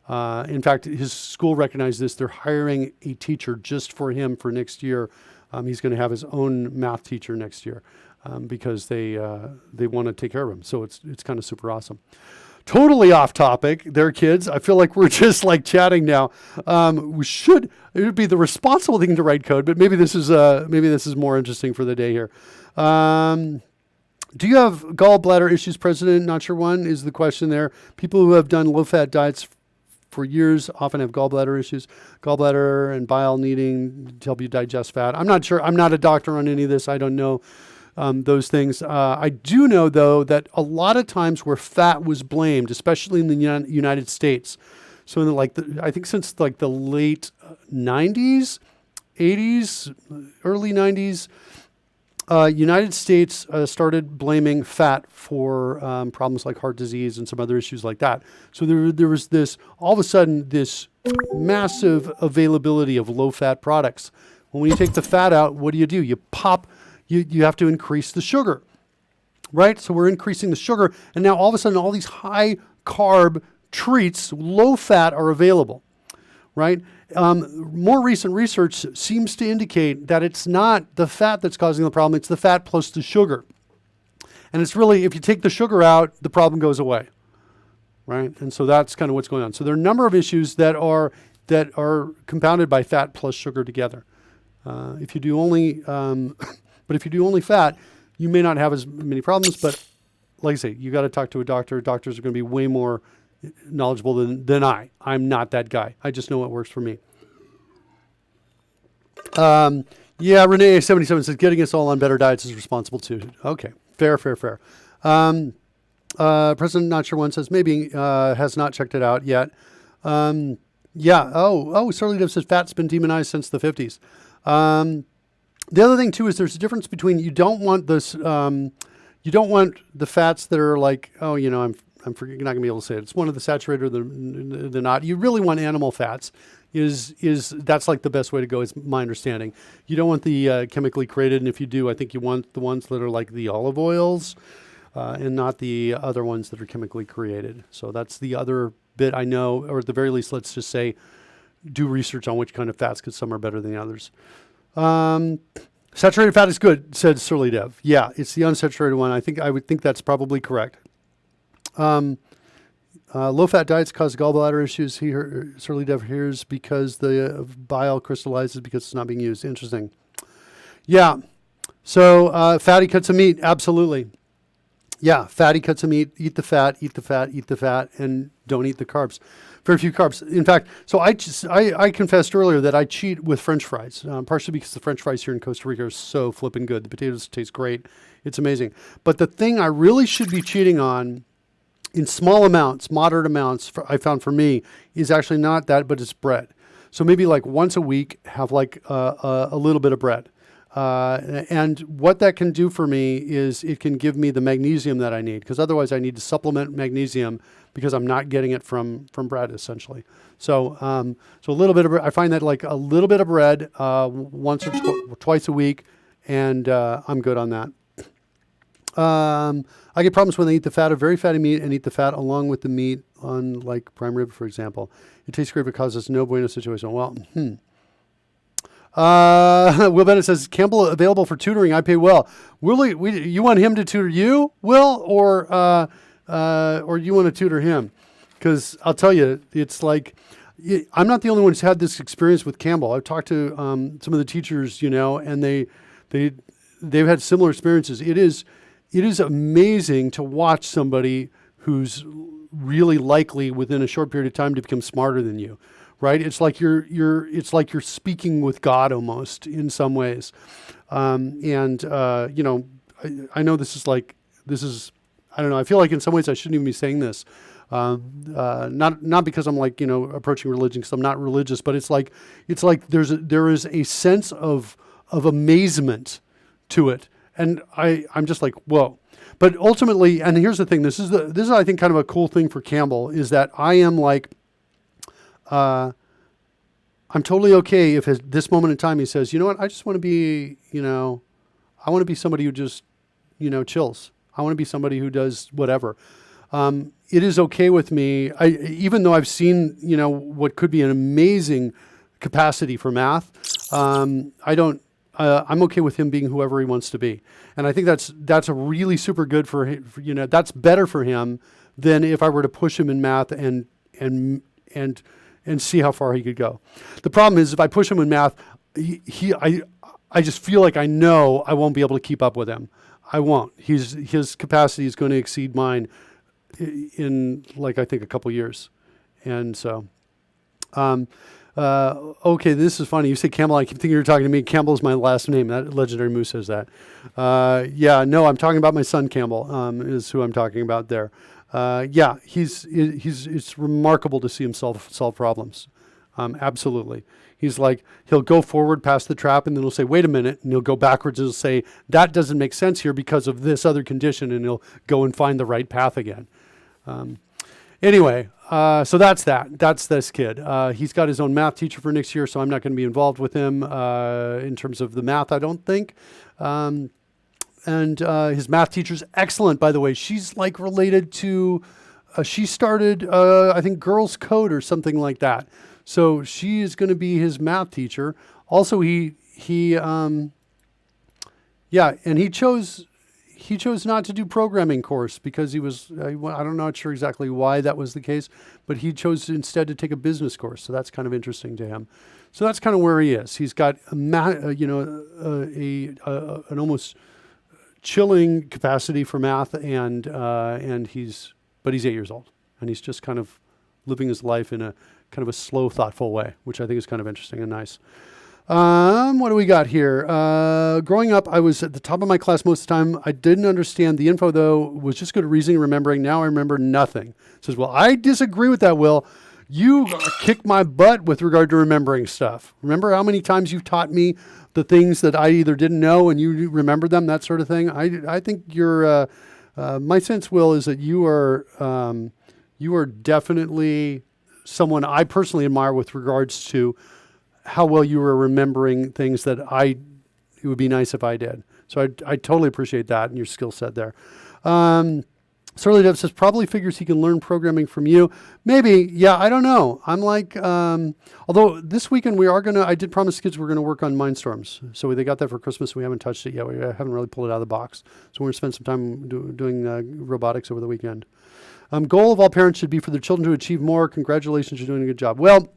In fact, his school recognized this. They're hiring a teacher just for him for next year. He's going to have his own math teacher next year because they want to take care of him. So it's kind of super awesome. Totally off topic there, kids. I feel like we're just like chatting now. It would be the responsible thing to write code, but maybe this is more interesting for the day here. Do you have gallbladder issues, President? Not sure one is the question there. People who have done low-fat diets for years often have gallbladder issues, gallbladder and bile needing to help you digest fat. I'm not sure. I'm not a doctor on any of this. I don't know those things. I do know, though, that a lot of times where fat was blamed, especially in the United States, so in I think since like the late 90s, 80s, early 90s, United States started blaming fat for problems like heart disease and some other issues like that. So there was this, all of a sudden, this massive availability of low-fat products. When you take the fat out, what do? You pop, you have to increase the sugar, right? So we're increasing the sugar, and now all of a sudden, all these high-carb treats, low-fat, are available, right? More recent research seems to indicate that it's not the fat that's causing the problem, it's the fat plus the sugar. And it's really, if you take the sugar out, the problem goes away, right? And so that's kind of what's going on. So there are a number of issues that are that are compounded by fat plus sugar together. If you do only, but if you do only fat, you may not have as many problems. But like I say, you got to talk to a doctor. Doctors are going to be way more knowledgeable than I. I'm not that guy. I just know what works for me. Yeah, Renee 77 says getting us all on better diets is responsible too. Okay, fair. President Not Sure One says maybe has not checked it out yet. Yeah. Surly Dev says fat's been demonized since the 50s. The other thing too is there's a difference between you don't want this. You don't want the fats that are like, you're not gonna be able to say it. It's one of the saturated or the not. You really want animal fats. That's like the best way to go, is my understanding. You don't want the chemically created, and if you do, I think you want the ones that are like the olive oils, and not the other ones that are chemically created. So that's the other bit I know, or at the very least, let's just say, do research on which kind of fats, because some are better than others. Saturated fat is good, said Surly Dev. Yeah, it's the unsaturated one. I would think that's probably correct. Low-fat diets cause gallbladder issues. Surly Dev hears because the bile crystallizes because it's not being used. Interesting. Yeah. So fatty cuts of meat, absolutely. Yeah, fatty cuts of meat. Eat the fat, and don't eat the carbs. Very few carbs. In fact, so I confessed earlier that I cheat with French fries, partially because the French fries here in Costa Rica are so flipping good. The potatoes taste great. It's amazing. But the thing I really should be cheating on, in small amounts, moderate amounts, I found for me, is actually not that, but it's bread. So maybe like once a week, have like a little bit of bread. And what that can do for me is it can give me the magnesium that I need, because otherwise I need to supplement magnesium because I'm not getting it from bread, essentially. So a little bit of I find that like a little bit of bread once or twice a week, and I'm good on that. I get problems when they eat the fat of very fatty meat and eat the fat along with the meat on like prime rib, for example. It tastes great but causes no bueno situation. Well, Will Bennett says, Campbell available for tutoring. I pay well. You want him to tutor you, Will, or you want to tutor him? Because I'll tell you, it's like, I'm not the only one who's had this experience with Campbell. I've talked to some of the teachers, and they've had similar experiences. It is amazing to watch somebody who's really likely within a short period of time to become smarter than you. Right? It's like you're speaking with God almost in some ways. I know this is, I don't know. I feel like in some ways I shouldn't even be saying this. Not because I'm like, approaching religion, because I'm not religious, but it's like there is a sense of amazement to it. And I'm just like, whoa. But ultimately, and here's the thing, this is I think kind of a cool thing for Campbell, is that I am like, I'm totally okay if at this moment in time he says, you know what, I just want to be, I want to be somebody who just, chills. I want to be somebody who does whatever. It is okay with me. Even though I've seen, what could be an amazing capacity for math, I'm okay with him being whoever he wants to be. And I think that's a really super good for him, that's better for him than if I were to push him in math and see how far he could go. The problem is if I push him in math, I just feel like I know I won't be able to keep up with him. I won't. His capacity is going to exceed mine in like, I think a couple years. And so, okay, this is funny. You say Campbell, I keep thinking you're talking to me. Campbell is my last name. That Legendary Moose says that. No, I'm talking about my son Campbell, is who I'm talking about there. It's remarkable to see him solve problems. Absolutely. He's like, he'll go forward past the trap and then he'll say, wait a minute. And he'll go backwards and he'll say, that doesn't make sense here because of this other condition. And he'll go and find the right path again. Anyway, so that's that. That's this kid. He's got his own math teacher for next year, so I'm not going to be involved with him in terms of the math, I don't think. And his math teacher's excellent, by the way. She's like related to, she started, I think, Girls Code or something like that. So she is going to be his math teacher. Also, and he chose he chose not to do programming course because he was, I'm not sure exactly why that was the case, but he chose instead to take a business course. So that's kind of interesting to him. So that's kind of where he is. He's got an almost chilling capacity for math, and he's 8 years old, and he's just kind of living his life in a kind of a slow, thoughtful way, which I think is kind of interesting and nice. What do we got here? Growing up, I was at the top of my class most of the time. I didn't understand the info, though, was just good at reasoning and remembering. Now I remember nothing. Says, well, I disagree with that, Will. You kicked my butt with regard to remembering stuff. Remember how many times you've taught me the things that I either didn't know and you remember them, that sort of thing? I think you're, my sense, Will, is that you are definitely someone I personally admire with regards to how well you were remembering things that it would be nice if I did. So I totally appreciate that and your skill set there. Surly Dev says, probably figures he can learn programming from you. Maybe, yeah, I don't know. I'm like, although this weekend I did promise kids we're going to work on Mindstorms. So they got that for Christmas. We haven't touched it yet. We haven't really pulled it out of the box. So we're going to spend some time doing robotics over the weekend. Goal of all parents should be for their children to achieve more. Congratulations, you're doing a good job. Well,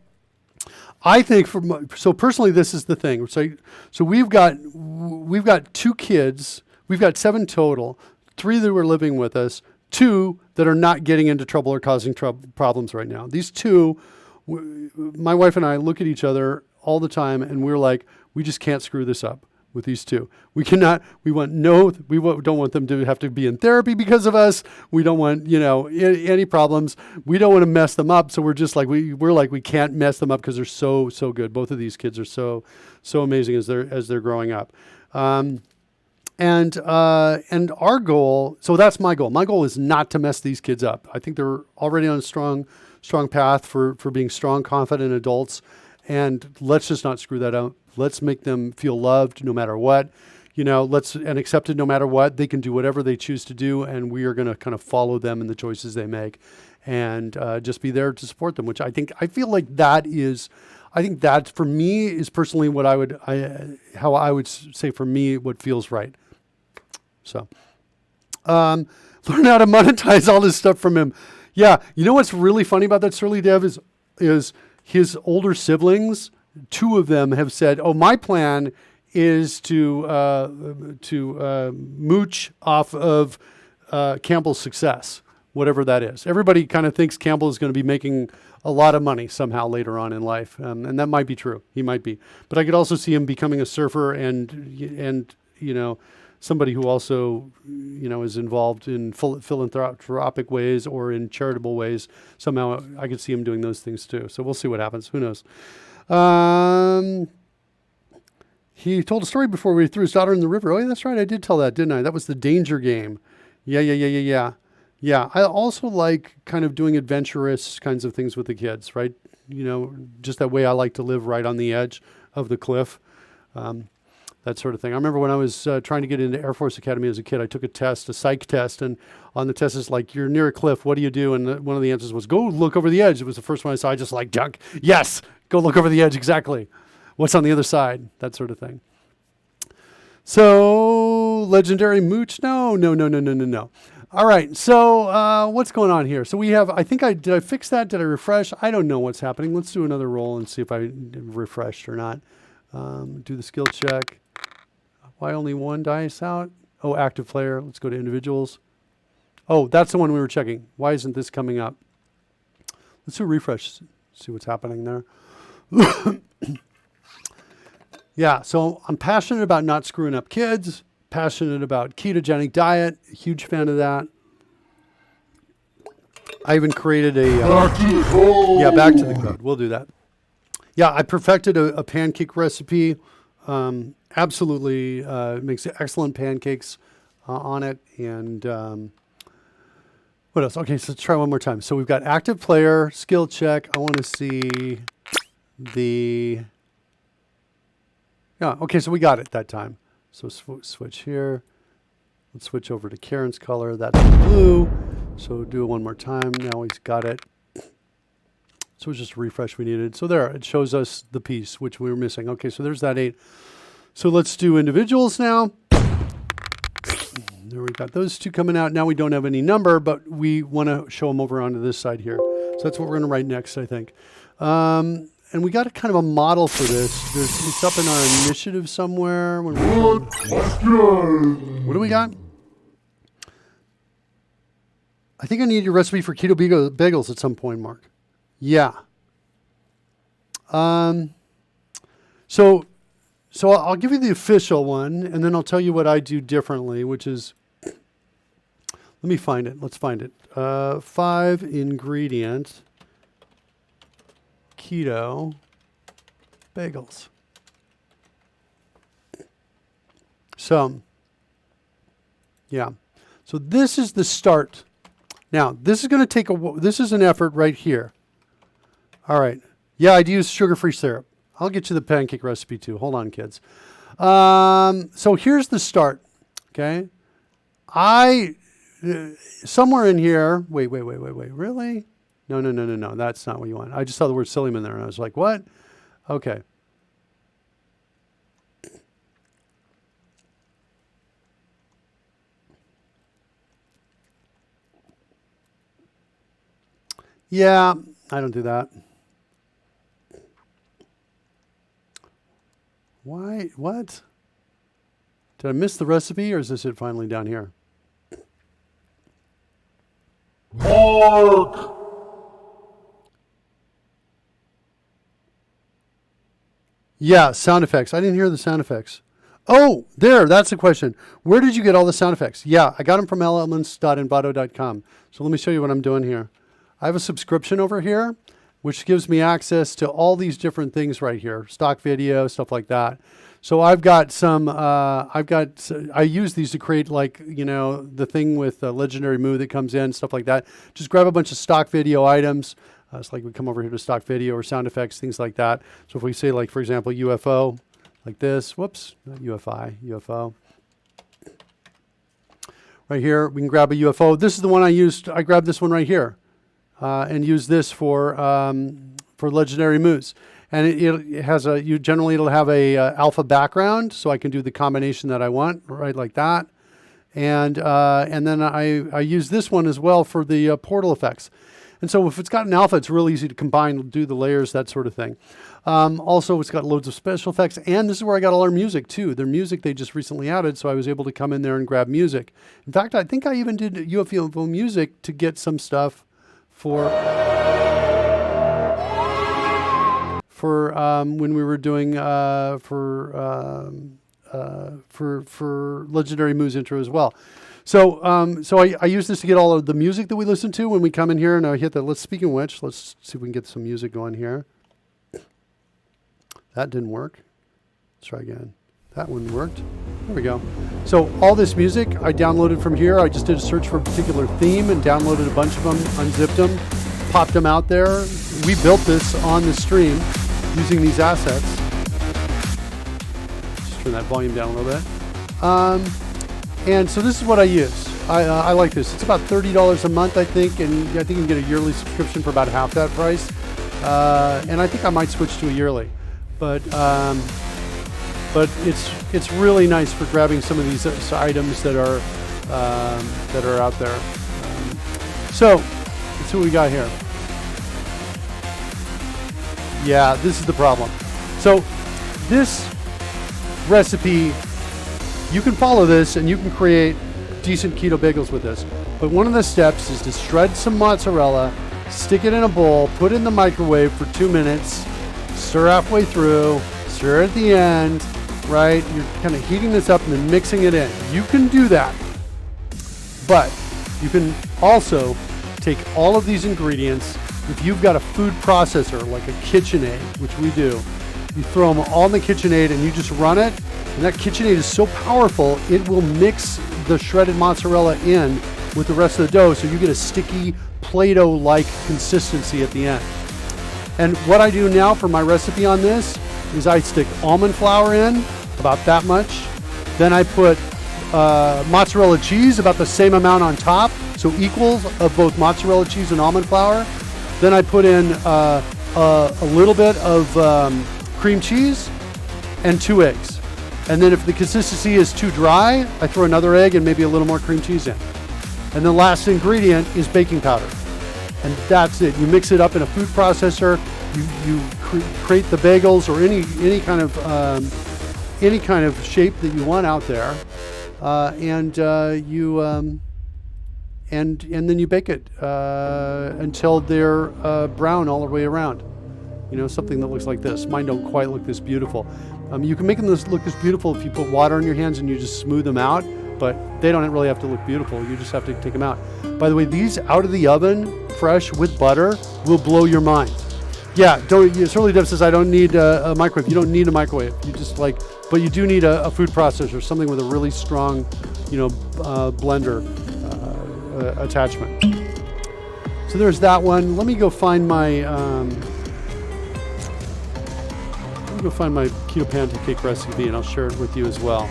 I think so personally, this is the thing. So we've got 2 kids. We've got 7 total, 3 that were living with us, 2 that are not getting into trouble or causing problems right now. These 2, my wife and I look at each other all the time and we're like, we just can't screw this up with these 2. We don't want them to have to be in therapy because of us. We don't want, any problems. We don't want to mess them up. So we're just like, we can't mess them up because they're so good. Both of these kids are so amazing as they're growing up. And our goal, so that's my goal. My goal is not to mess these kids up. I think they're already on a strong path for being strong, confident adults. And let's just not screw that up. Let's make them feel loved no matter what, and accepted no matter what. They can do whatever they choose to do, and we are going to kind of follow them in the choices they make, and just be there to support them. Which I feel like that for me is personally what how I would say for me what feels right. So, learn how to monetize all this stuff from him. Yeah, you know what's really funny about that, Surly Dev, is his older siblings. 2 of them have said, "Oh, my plan is to mooch off of Campbell's success, whatever that is." Everybody kind of thinks Campbell is going to be making a lot of money somehow later on in life, and that might be true. He might be, but I could also see him becoming a surfer and somebody who also is involved in philanthropic ways or in charitable ways. Somehow, I could see him doing those things too. So we'll see what happens. Who knows? He told a story before where he threw his daughter in the river. Oh, yeah, that's right. I did tell that, didn't I? That was the danger game. Yeah. Yeah. I also like kind of doing adventurous kinds of things with the kids, right? Just that way I like to live right on the edge of the cliff. That sort of thing. I remember when I was trying to get into Air Force Academy as a kid, I took a psych test, and on the test it's like, you're near a cliff, what do you do? And one of the answers was, go look over the edge. It was the first one I saw. I just like, junk. Yes, go look over the edge, exactly. What's on the other side? That sort of thing. So, legendary mooch? No. All right, so what's going on here? So we have, did I fix that? Did I refresh? I don't know what's happening. Let's do another roll and see if I refreshed or not. Do the skill check. Why only 1 dice out? Oh, active player. Let's go to individuals. Oh, that's the one we were checking. Why isn't this coming up? Let's do a refresh. See what's happening there. Yeah, so I'm passionate about not screwing up kids. Passionate about ketogenic diet. Huge fan of that. I even created back to the code. Yeah, back to the code. We'll do that. Yeah, I perfected a pancake recipe. Absolutely makes excellent pancakes on it. And what else? Okay, so let's try one more time. So we've got active player, skill check. I want to see okay, so we got it that time. So switch here. Let's switch over to Karen's color. That's blue. So do it one more time. Now he's got it. So it's just a refresh we needed. So there, it shows us the piece, which we were missing. Okay, so there's that 8. So let's do individuals now. there we got those two coming out. Now we don't have any number, but we want to show them over onto this side here. So that's what we're going to write next, I think. And we got a kind of a model for this. It's up in our initiative somewhere. What do we got? I think I need your recipe for keto bagels at some point, Mark. Yeah. So I'll give you the official one, and then I'll tell you what I do differently, which is, let me find it. Let's find it. 5 ingredient keto bagels. So, yeah. So this is the start. Now, this is going to take this is an effort right here. All right. Yeah, I'd use sugar-free syrup. I'll get you the pancake recipe too. Hold on, kids. So here's the start. Okay. Somewhere in here, wait. Really? No. That's not what you want. I just saw the word Sillyman there and I was like, what? Okay. Yeah, I don't do that. Why? What? Did I miss the recipe, or is this it finally down here? Mark! Yeah, sound effects. I didn't hear the sound effects. Oh, there. That's the question. Where did you get all the sound effects? Yeah, I got them from elements.envato.com. So let me show you what I'm doing here. I have a subscription over here, which gives me access to all these different things right here, stock video, stuff like that. So I've got some, I use these to create, like, you know, the thing with Legendary Moo that comes in, stuff like that. Just grab a bunch of stock video items. It's like we come over here to stock video or sound effects, things like that. So if we say, like, for example, UFO, like this, whoops, not UFO. Right here, we can grab a UFO. This is the one I used. I grabbed this one right here. And use this for Legendary Moos, and it has it'll have a alpha background, so I can do the combination that I want, right, like that, and then I use this one as well for the portal effects, and so if it's got an alpha, it's real easy to combine, do the layers, that sort of thing. Also, it's got loads of special effects, and this is where I got all our music too. Their music they just recently added, so I was able to come in there and grab music. In fact, I think I even did UFO music to get some stuff for when we were doing for Legendary Moo's intro as well. So I use this to get all of the music that we listen to when we come in here, and I hit the, speaking of which, let's see if we can get some music going here. That didn't work. Let's try again. That one worked. There we go. So all this music I downloaded from here. I just did a search for a particular theme and downloaded a bunch of them, unzipped them, popped them out there. We built this on the stream using these assets. Just turn that volume down a little bit. And so this is what I use. I like this. It's about $30 a month, I think, and I think you can get a yearly subscription for about half that price. And I think I might switch to a yearly, but it's really nice for grabbing some of these items that are out there. So let's see what we got here. Yeah, this is the problem. So this recipe, you can follow this and you can create decent keto bagels with this. But one of the steps is to shred some mozzarella, stick it in a bowl, put it in the microwave for 2 minutes, stir halfway through, stir at the end, right? You're kind of heating this up and then mixing it in. You can do that, but you can also take all of these ingredients. If you've got a food processor like a KitchenAid, which we do, you throw them all in the KitchenAid and you just run it, and that KitchenAid is so powerful, it will mix the shredded mozzarella in with the rest of the dough, so you get a sticky Play-Doh-like consistency at the end. And what I do now for my recipe on this is I stick almond flour in, about that much. Then I put mozzarella cheese, about the same amount on top, so equals of both mozzarella cheese and almond flour. Then I put in a little bit of cream cheese and 2 eggs. And then if the consistency is too dry, I throw another egg and maybe a little more cream cheese in. And the last ingredient is baking powder. And that's it. You mix it up in a food processor. You create the bagels or any kind of shape that you want out there, and then you bake it until they're brown all the way around. You know, something that looks like this. Mine don't quite look this beautiful. You can make them look this beautiful if you put water on your hands and you just smooth them out, but they don't really have to look beautiful. You just have to take them out. By the way, these out of the oven, fresh with butter, will blow your mind. Yeah, Surly Dev says I don't need a microwave. You don't need a microwave. You just but you do need a food processor, something with a really strong, blender attachment. So there's that one. Let me go find my keto pancake recipe, and I'll share it with you as well.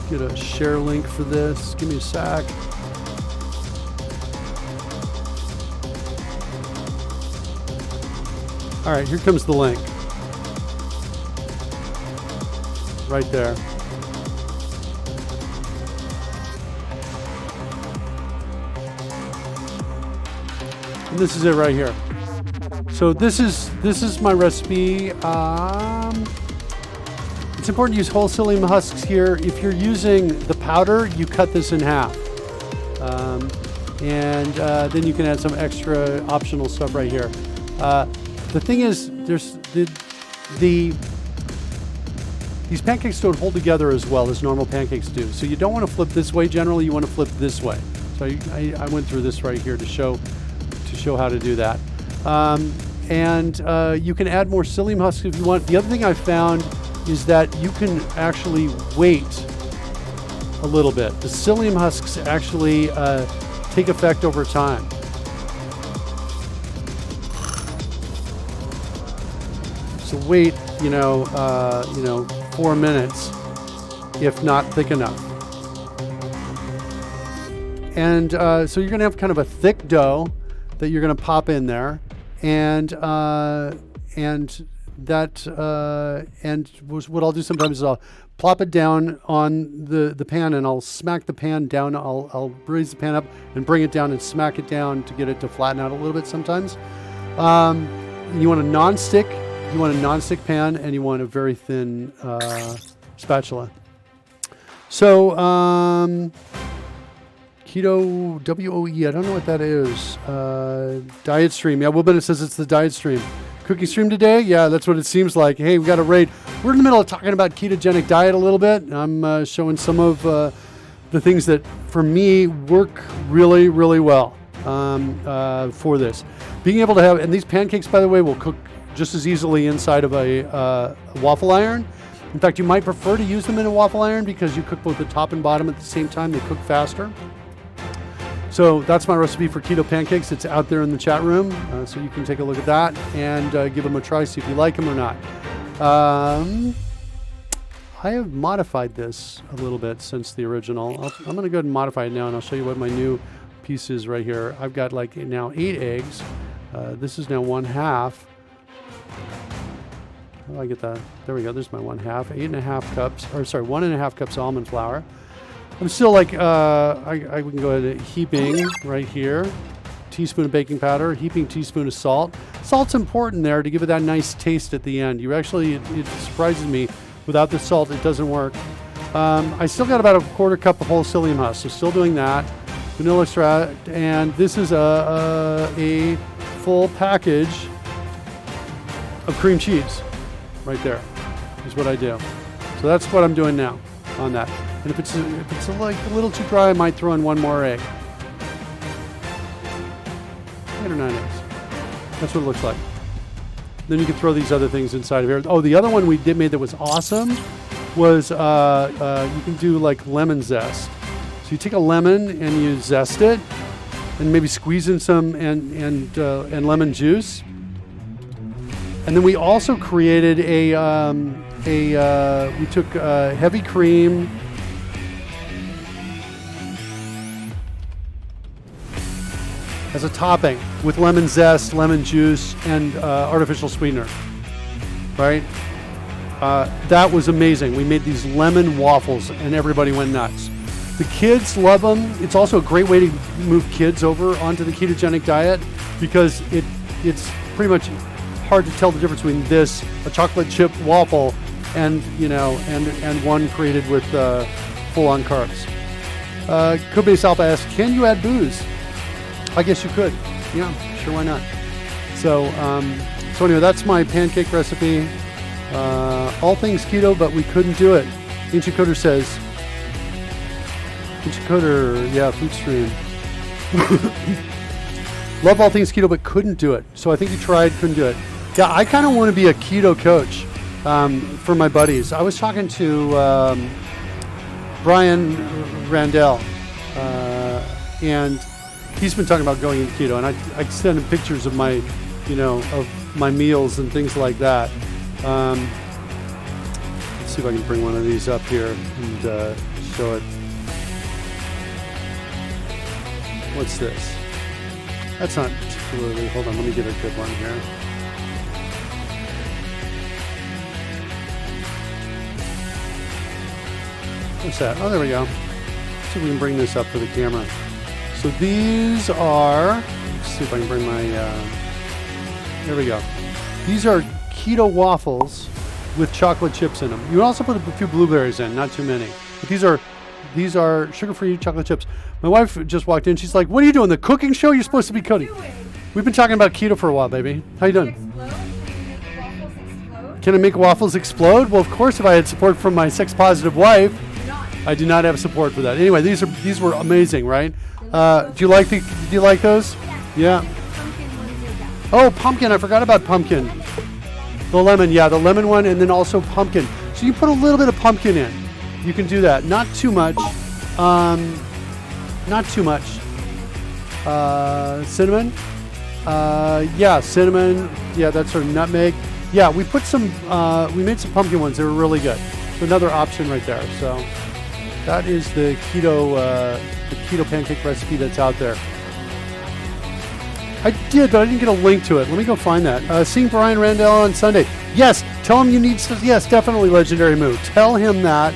Get a share link for this. Give me a sec. All right, here comes the link. Right there. And this is it right here. So this is my recipe. It's important to use whole psyllium husks here. If you're using the powder, you cut this in half. And then you can add some extra optional stuff right here. The thing is, these pancakes don't hold together as well as normal pancakes do. So you don't want to flip this way generally, you want to flip this way. So I went through this right here to show how to do that. You can add more psyllium husks if you want. The other thing I found is that you can actually wait a little bit. The psyllium husks actually take effect over time. So wait, 4 minutes, if not thick enough. And so you're gonna have kind of a thick dough that you're gonna pop in there, and what I'll do sometimes is I'll plop it down on the pan, and I'll smack the pan down. I'll raise the pan up and bring it down and smack it down to get it to flatten out a little bit sometimes. You want a non-stick pan, and you want a very thin spatula. So Keto WOE, I don't know what that is. Diet stream. Yeah, Will Bennett says it's the diet stream. Cooking stream today? Yeah, that's what it seems like. Hey, we got a raid. We're in the middle of talking about ketogenic diet a little bit. I'm showing some of the things that, for me, work really, really well for this. Being able to have, and these pancakes, by the way, will cook just as easily inside of a waffle iron. In fact, you might prefer to use them in a waffle iron because you cook both the top and bottom at the same time. They cook faster. So that's my recipe for keto pancakes. It's out there in the chat room, so you can take a look at that and give them a try, see if you like them or not. I have modified this a little bit since the original. I'm going to go ahead and modify it now, and I'll show you what my new piece is right here. I've got like now 8 eggs. This is now 1/2. How do I get that? There we go. There's my 1/2. 8.5 cups, or sorry, 1.5 cups almond flour. I'm still like, I can go ahead and heaping right here. Teaspoon of baking powder, heaping teaspoon of salt. Salt's important there to give it that nice taste at the end. It surprises me, without the salt, it doesn't work. I still got about a 1/4 cup of whole psyllium husk, so still doing that. Vanilla extract, and this is a full package of cream cheese. Right there is what I do. So that's what I'm doing now on that. And if it's like a little too dry, I might throw in 1 more egg. 8 or 9 eggs. That's what it looks like. Then you can throw these other things inside of here. Oh, the other one we made that was awesome was you can do like lemon zest. So you take a lemon and you zest it, and maybe squeeze in some and lemon juice. And then we also created we took heavy cream. as a topping with lemon zest, lemon juice, and artificial sweetener, right? That was amazing. We made these lemon waffles and everybody went nuts. The kids love them. It's also a great way to move kids over onto the ketogenic diet because it's pretty much hard to tell the difference between this, a chocolate chip waffle, and and one created with full-on carbs. CodeRushed Alpha asks, can you add booze? I guess you could. Yeah, sure, why not? So anyway, that's my pancake recipe. All things keto, but we couldn't do it. Ancient Coder says, Ancient Coder, yeah, food stream. Love all things keto, but couldn't do it. So I think you tried, couldn't do it. Yeah, I kind of want to be a keto coach for my buddies. I was talking to Brian Randell, and he's been talking about going into keto, and I send him pictures of my, of my meals and things like that. Let's see if I can bring one of these up here and show it. What's this? That's not particularly, hold on, let me get a good one here. What's that? Oh, there we go. Let's see if we can bring this up for the camera. So these are, let's see if I can bring my, there we go. These are keto waffles with chocolate chips in them. You can also put a few blueberries in, not too many. But these are sugar-free chocolate chips. My wife just walked in. She's like, what are you doing, the cooking show? You're supposed to be cooking. We've been talking about keto for a while, baby. How you doing? Can I make waffles explode? Well, of course, if I had support from my sex-positive wife. I do not have support for that. Anyway, these were amazing, right? Do you like those? Yeah. Oh, pumpkin! I forgot about pumpkin. The lemon, yeah, the lemon one, and then also pumpkin. So you put a little bit of pumpkin in. You can do that. Not too much. Not too much. Cinnamon. Yeah, cinnamon. Yeah, that's our nutmeg. Yeah, we put some. We made some pumpkin ones. They were really good. So another option right there. So. That is the keto pancake recipe that's out there. I did, but I didn't get a link to it. Let me go find that. Seeing Brian Randell on Sunday. Yes, tell him you need to. Yes, definitely Legendary Move. Tell him that.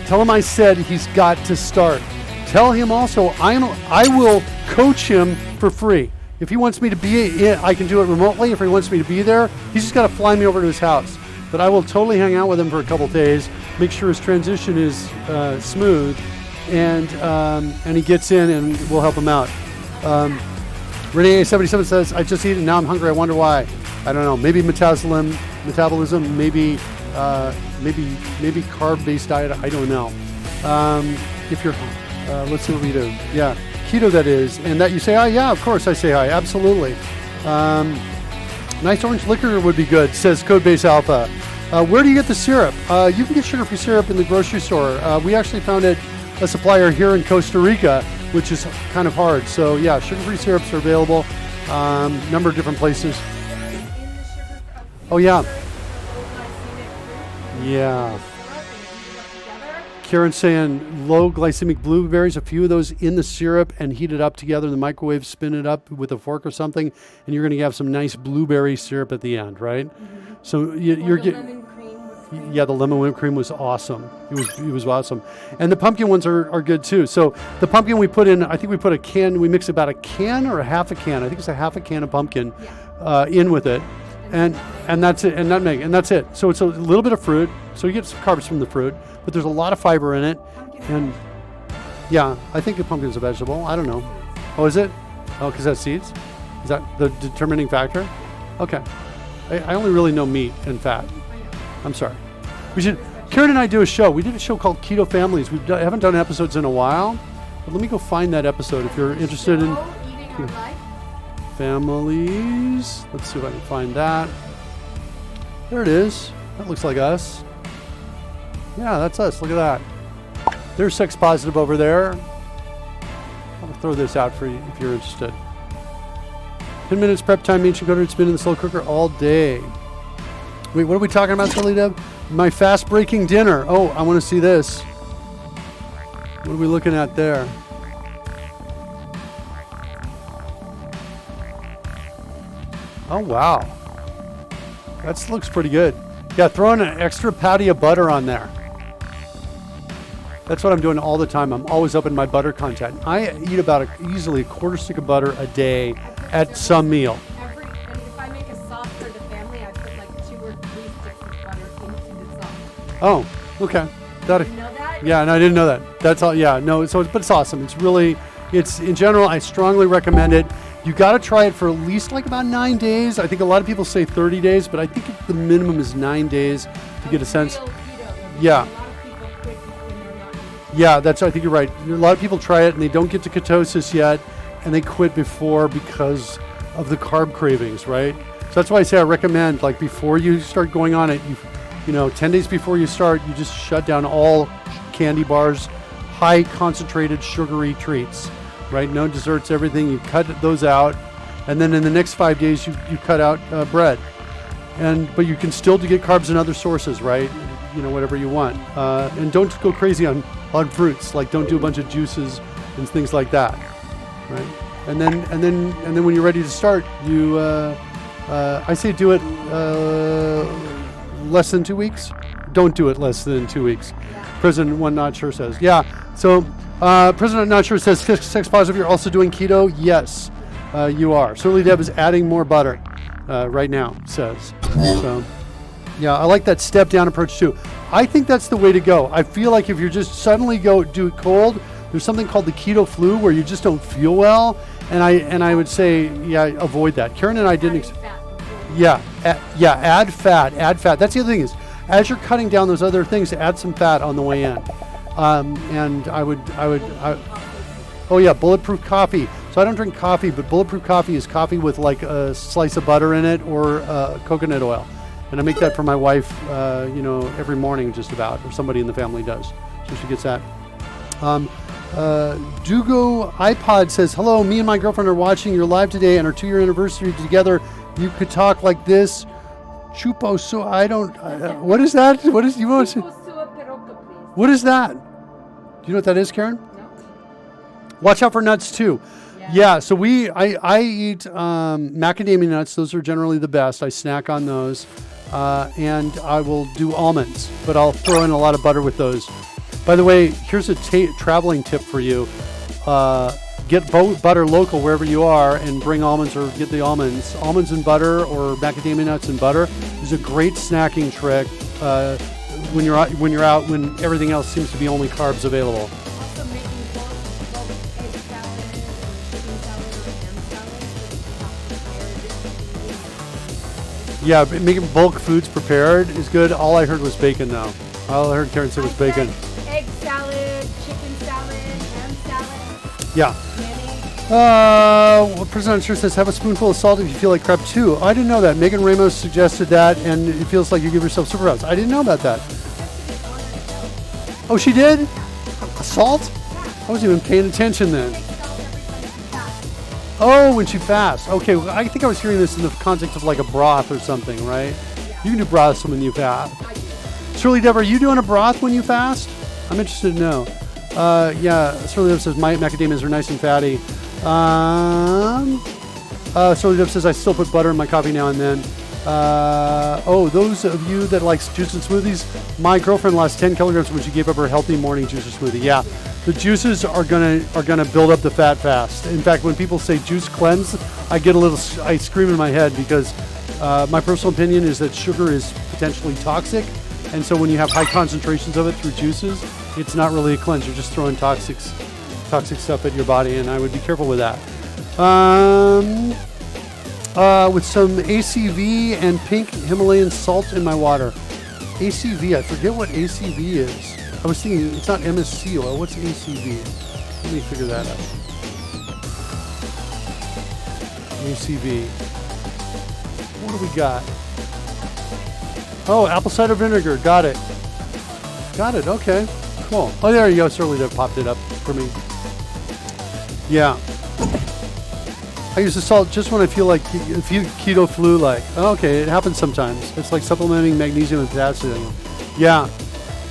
Tell him I said he's got to start. Tell him also I will coach him for free. If he wants me to be, I can do it remotely. If he wants me to be there, he's just got to fly me over to his house. But I will totally hang out with him for a couple days. Make sure his transition is smooth, and he gets in, and we'll help him out. Renee77 says, "I just eat and now I'm hungry. I wonder why. I don't know. Maybe metabolism. Maybe carb-based diet. I don't know. If you're, let's see what we do. Yeah, keto that is, and that you say hi. Yeah, of course I say hi. Absolutely. Nice orange liquor would be good," says CodeRushed Alpha. Where do you get the syrup? You can get sugar-free syrup in the grocery store. We actually found a supplier here in Costa Rica, which is kind of hard. So yeah, sugar-free syrups are available. Number of different places. Oh yeah. Yeah. Karen's saying low glycemic blueberries, a few of those in the syrup and heat it up together in the microwave, spin it up with a fork or something, and you're going to have some nice blueberry syrup at the end, right? Mm-hmm. So you're getting, yeah, the lemon whipped cream was awesome. It was awesome. And the pumpkin ones are good too. So the pumpkin we put in, I think we put a can, we mix about a can or a half a can. I think it's a half a can of pumpkin in with it. And that's it, and nutmeg, and that's it. So it's a little bit of fruit, so you get some carbs from the fruit, but there's a lot of fiber in it. And yeah, I think the pumpkin's a vegetable. I don't know. Oh, is it? Oh, because it has seeds? Is that the determining factor? Okay. I only really know meat and fat. I'm sorry. Karen and I do a show. We did a show called Keto Families. We haven't done episodes in a while, but let me go find that episode if you're interested in families. Let's see if I can find that. There it is. That looks like us. Yeah, that's us. Look at that. There's sex positive over there. I'll throw this out for you if you're interested. 10 minutes prep time, ancient coder. It's been in the slow cooker all day. Wait, what are we talking about, Silly Deb? My fast breaking dinner. Oh, I want to see this. What are we looking at there? Oh, wow. That looks pretty good. Yeah, throw in an extra patty of butter on there. That's what I'm doing all the time. I'm always upping my butter content. I eat about easily a quarter stick of butter a day at some meal. And if I make a sauce for the family, I put like 2 or 3 sticks of butter into the sauce. Oh, okay. Did you know that? Yeah, and I didn't know that. That's all. Yeah, no. So, but it's awesome. It's really, it's in general. I strongly recommend it. You got to try it for at least like about 9 days. I think a lot of people say 30 days, but I think the minimum is 9 days to get a sense. Yeah. Yeah, I think you're right. A lot of people try it and they don't get to ketosis yet, and they quit before because of the carb cravings, right? So that's why I say I recommend, like, before you start going on it, you know, 10 days before you start, you just shut down all candy bars, high concentrated sugary treats, right? No desserts, everything. You cut those out, and then in the next 5 days, you cut out bread, but you can still get carbs in other sources, right? You know, whatever you want, and don't go crazy on fruits. Like, don't do a bunch of juices and things like that, right? And then when you're ready to start, you I say do it less than 2 weeks. Don't do it less than 2 weeks. President One Not Sure says, yeah. So President Not Sure says, sex positive, you're also doing keto? Yes, you are. Certainly Deb is adding more butter right now, says. So yeah, I like that step down approach too. I think that's the way to go. I feel like if you're just suddenly do it cold, there's something called the keto flu where you just don't feel well. And I would say, yeah, avoid that. Karen and I didn't. Add fat. That's the other thing is, as you're cutting down those other things, add some fat on the way in. And oh yeah, bulletproof coffee. So I don't drink coffee, but bulletproof coffee is coffee with like a slice of butter in it or coconut oil. And I make that for my wife, every morning just about, or somebody in the family does. So she gets that. Dugo iPod says, hello, me and my girlfriend are watching your live today and our 2-year anniversary together. You could talk like this. Chupo, so I don't, what is that? What is, you want to say? What is that? Do you know what that is, Karen? No. Watch out for nuts too. Yeah, so I eat macadamia nuts. Those are generally the best. I snack on those. And I will do almonds, but I'll throw in a lot of butter with those. By the way, here's a traveling tip for you. Get butter local wherever you are and bring almonds or get the almonds. Almonds and butter or macadamia nuts and butter is a great snacking trick when you're out when everything else seems to be only carbs available. Also making bulk egg salad or chicken salad or ham salad. Yeah, making bulk foods prepared is good. All I heard was bacon though. All I heard Karen say was bacon. Egg salad, chicken salad, ham salad. Yeah. President sure says, have a spoonful of salt if you feel like crap too. I didn't know that. Megan Ramos suggested that, and it feels like you give yourself superpowers. I didn't know about that. Oh, she did? Salt? I wasn't even paying attention then. Oh, when she fasts. Okay, well, I think I was hearing this in the context of like a broth or something, right? You can do broths when you fast. Shirley Dev, are you doing a broth when you fast? I'm interested to know. Yeah, Shirley Dev says, my macadamias are nice and fatty. Shirley Dev says, I still put butter in my coffee now and then. Those of you that like juice and smoothies, my girlfriend lost 10 kilograms when she gave up her healthy morning juice or smoothie. Yeah, the juices are gonna build up the fat fast. In fact, when people say juice cleanse, I scream in my head because my personal opinion is that sugar is potentially toxic. And so when you have high concentrations of it through juices, it's not really a cleanse. You're just throwing toxic stuff at your body, and I would be careful with that. With some ACV and pink Himalayan salt in my water. ACV, I forget what ACV is. I was thinking it's not MSC oil. What's ACV? Let me figure that out. ACV. What do we got? Oh, apple cider vinegar. Got it. Okay. Cool. Oh, there you go. Certainly that popped it up for me. Yeah. I use the salt just when I feel like keto flu like. Okay, it happens sometimes. It's like supplementing magnesium and potassium. Yeah.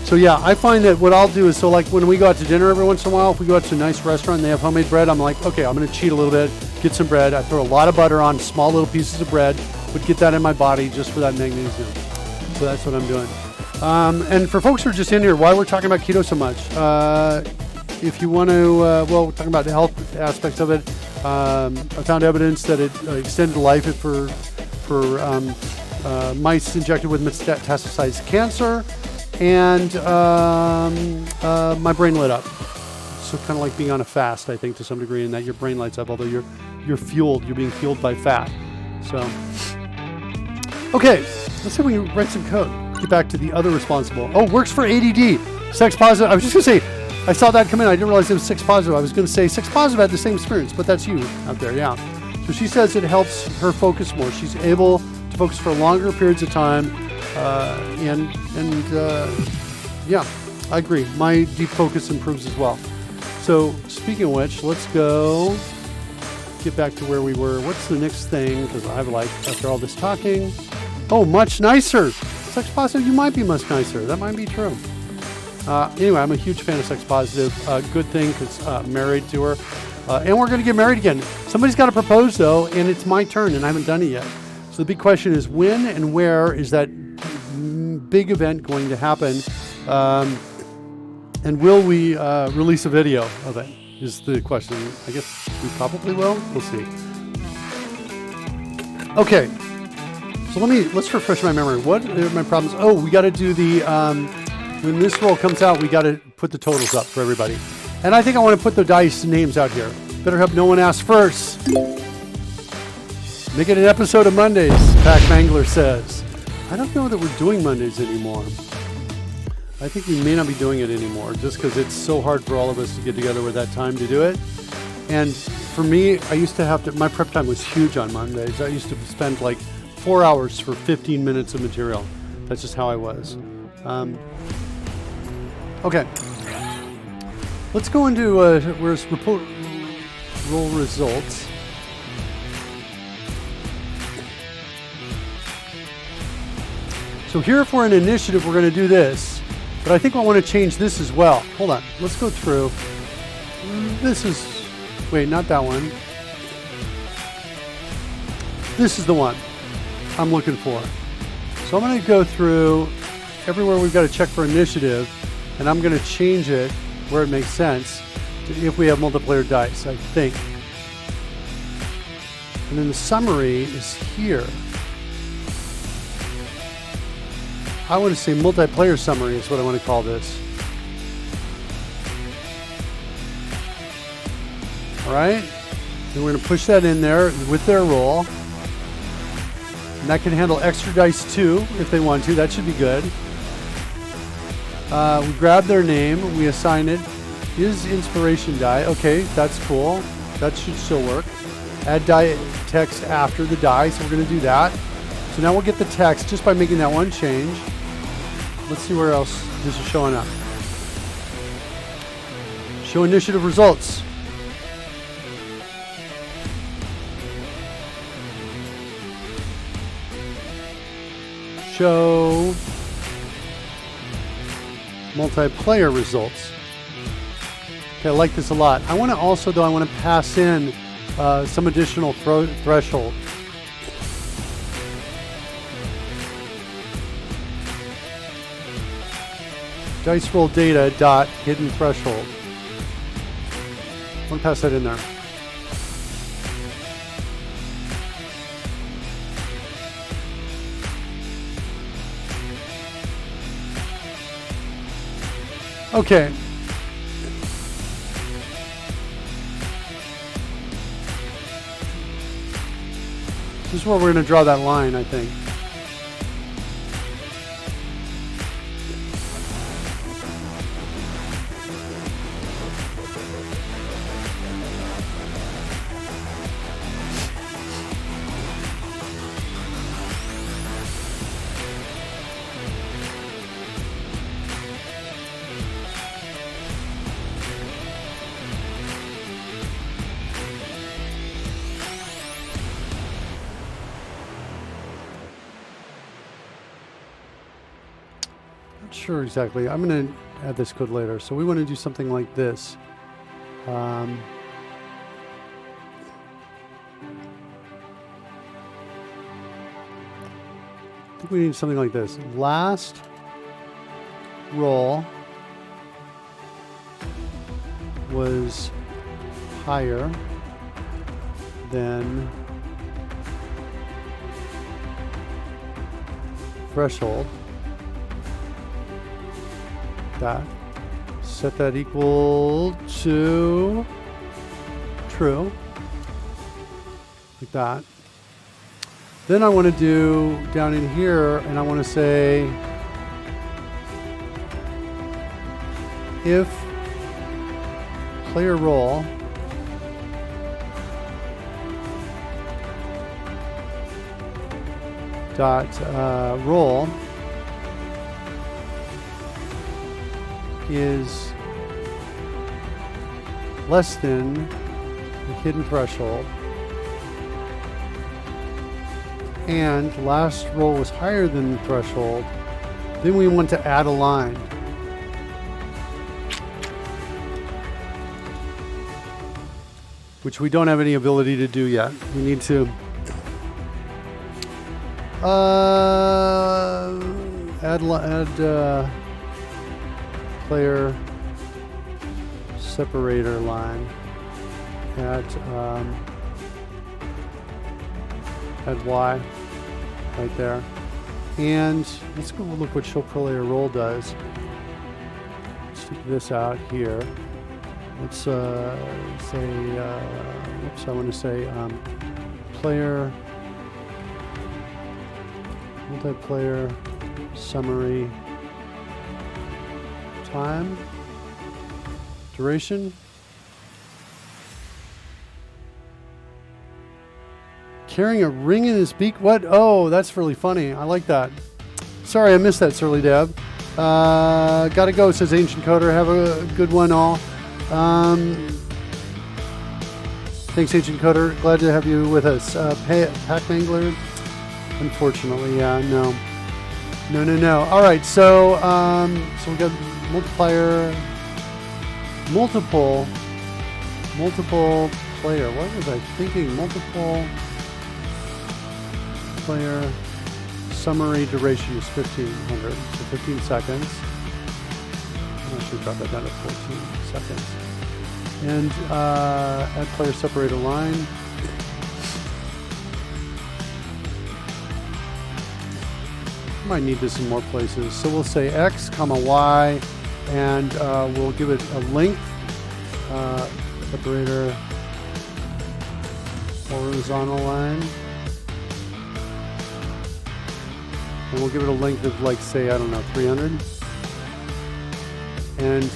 So yeah, I find that what I'll do is, so like when we go out to dinner every once in a while, if we go out to a nice restaurant and they have homemade bread, I'm like, okay, I'm going to cheat a little bit get some bread. I throw a lot of butter on small little pieces of bread, would get that in my body just for that magnesium. So that's what I'm doing. And for folks who are just in here, why we're talking about keto so much, if you want to, well, we're talking about the health aspects of it. I found evidence that it extended life for mice injected with metastasized cancer, and my brain lit up. So kind of like being on a fast, I think, to some degree, in that your brain lights up, although you're fueled, you're being fueled by fat. So, okay, let's see if we can write some code. Get back to the other responsible. Oh, works for ADD. Sex positive. I was just going to say, I saw that come in. I didn't realize it was sex positive. I was going to say sex positive had the same experience, but that's you out there, yeah. So she says it helps her focus more. She's able to focus for longer periods of time, yeah, I agree. My deep focus improves as well. So speaking of which, let's go get back to where we were. What's the next thing? Because I have after all this talking, oh, much nicer. Sex positive, you might be much nicer. That might be true. Anyway, I'm a huge fan of sex positive. Good thing, because married to her. And we're going to get married again. Somebody's got to propose, though, and it's my turn, and I haven't done it yet. So the big question is, when and where is that big event going to happen? And will we release a video of it, is the question. I guess we probably will. We'll see. Okay. So let's refresh my memory. What are my problems? Oh, we got to do the, when this roll comes out, we got to put the totals up for everybody. And I think I want to put the dice names out here. Better hope no one asks first. Make it an episode of Mondays, Pac Mangler says. I don't know that we're doing Mondays anymore. I think we may not be doing it anymore, just because it's so hard for all of us to get together with that time to do it. And for me, I used to have to, my prep time was huge on Mondays. I used to spend like 4 hours for 15 minutes of material. That's just how I was. Okay. Let's go into where's report roll results. So here, for an initiative, we're going to do this. But I think I want to change this as well. Hold on. Let's go through. This is... Wait, not that one. This is the one I'm looking for. So I'm going to go through everywhere we've got to check for initiative, and I'm going to change it where it makes sense to if we have multiplayer dice, I think. And then the summary is here. I want to say multiplayer summary is what I want to call this. All right? And we're going to push that in there with their roll. And that can handle extra dice too, if they want to. That should be good. We grab their name. We assign it. Is inspiration die. Okay, that's cool. That should still work. Add die text after the die. So we're going to do that. So now we'll get the text just by making that one change. Let's see where else this is showing up. Show initiative results. Show multiplayer results. Okay, I like this a lot. I want to also, though, I want to pass in some additional threshold. Dice roll data dot hidden threshold. I want to pass that in there. Okay. This is where we're going to draw that line, I think. Sure, exactly. I'm going to add this code later. So we want to do something like this. think we need something like this. Last roll was higher than threshold. That. Set that equal to true. Like that. Then I want to do down in here, and I want to say if player roll dot roll is less than the hidden threshold, and last roll was higher than the threshold, then we want to add a line. Which we don't have any ability to do yet. We need to add player separator line at Y right there. And let's go look what show player roll does. Let's take this out here. Let's say, oops, I want to say player, multiplayer summary time, duration, carrying a ring in his beak. What? Oh, that's really funny. I like that. Sorry, I missed that, Surly Deb. Gotta go, says Ancient Coder. Have a good one, all. Thanks, Ancient Coder. Glad to have you with us. Pack Mangler. Unfortunately, yeah, no. All right, so we got multiplier, multiple player. What was I thinking? Multiple player summary duration is 1500, so 15 seconds. I should drop that down to 14 seconds. And add player separator line. Might need this in more places. So we'll say X, comma Y, and we'll give it a length separator horizontal line. And we'll give it a length of, like, say, I don't know, 300. And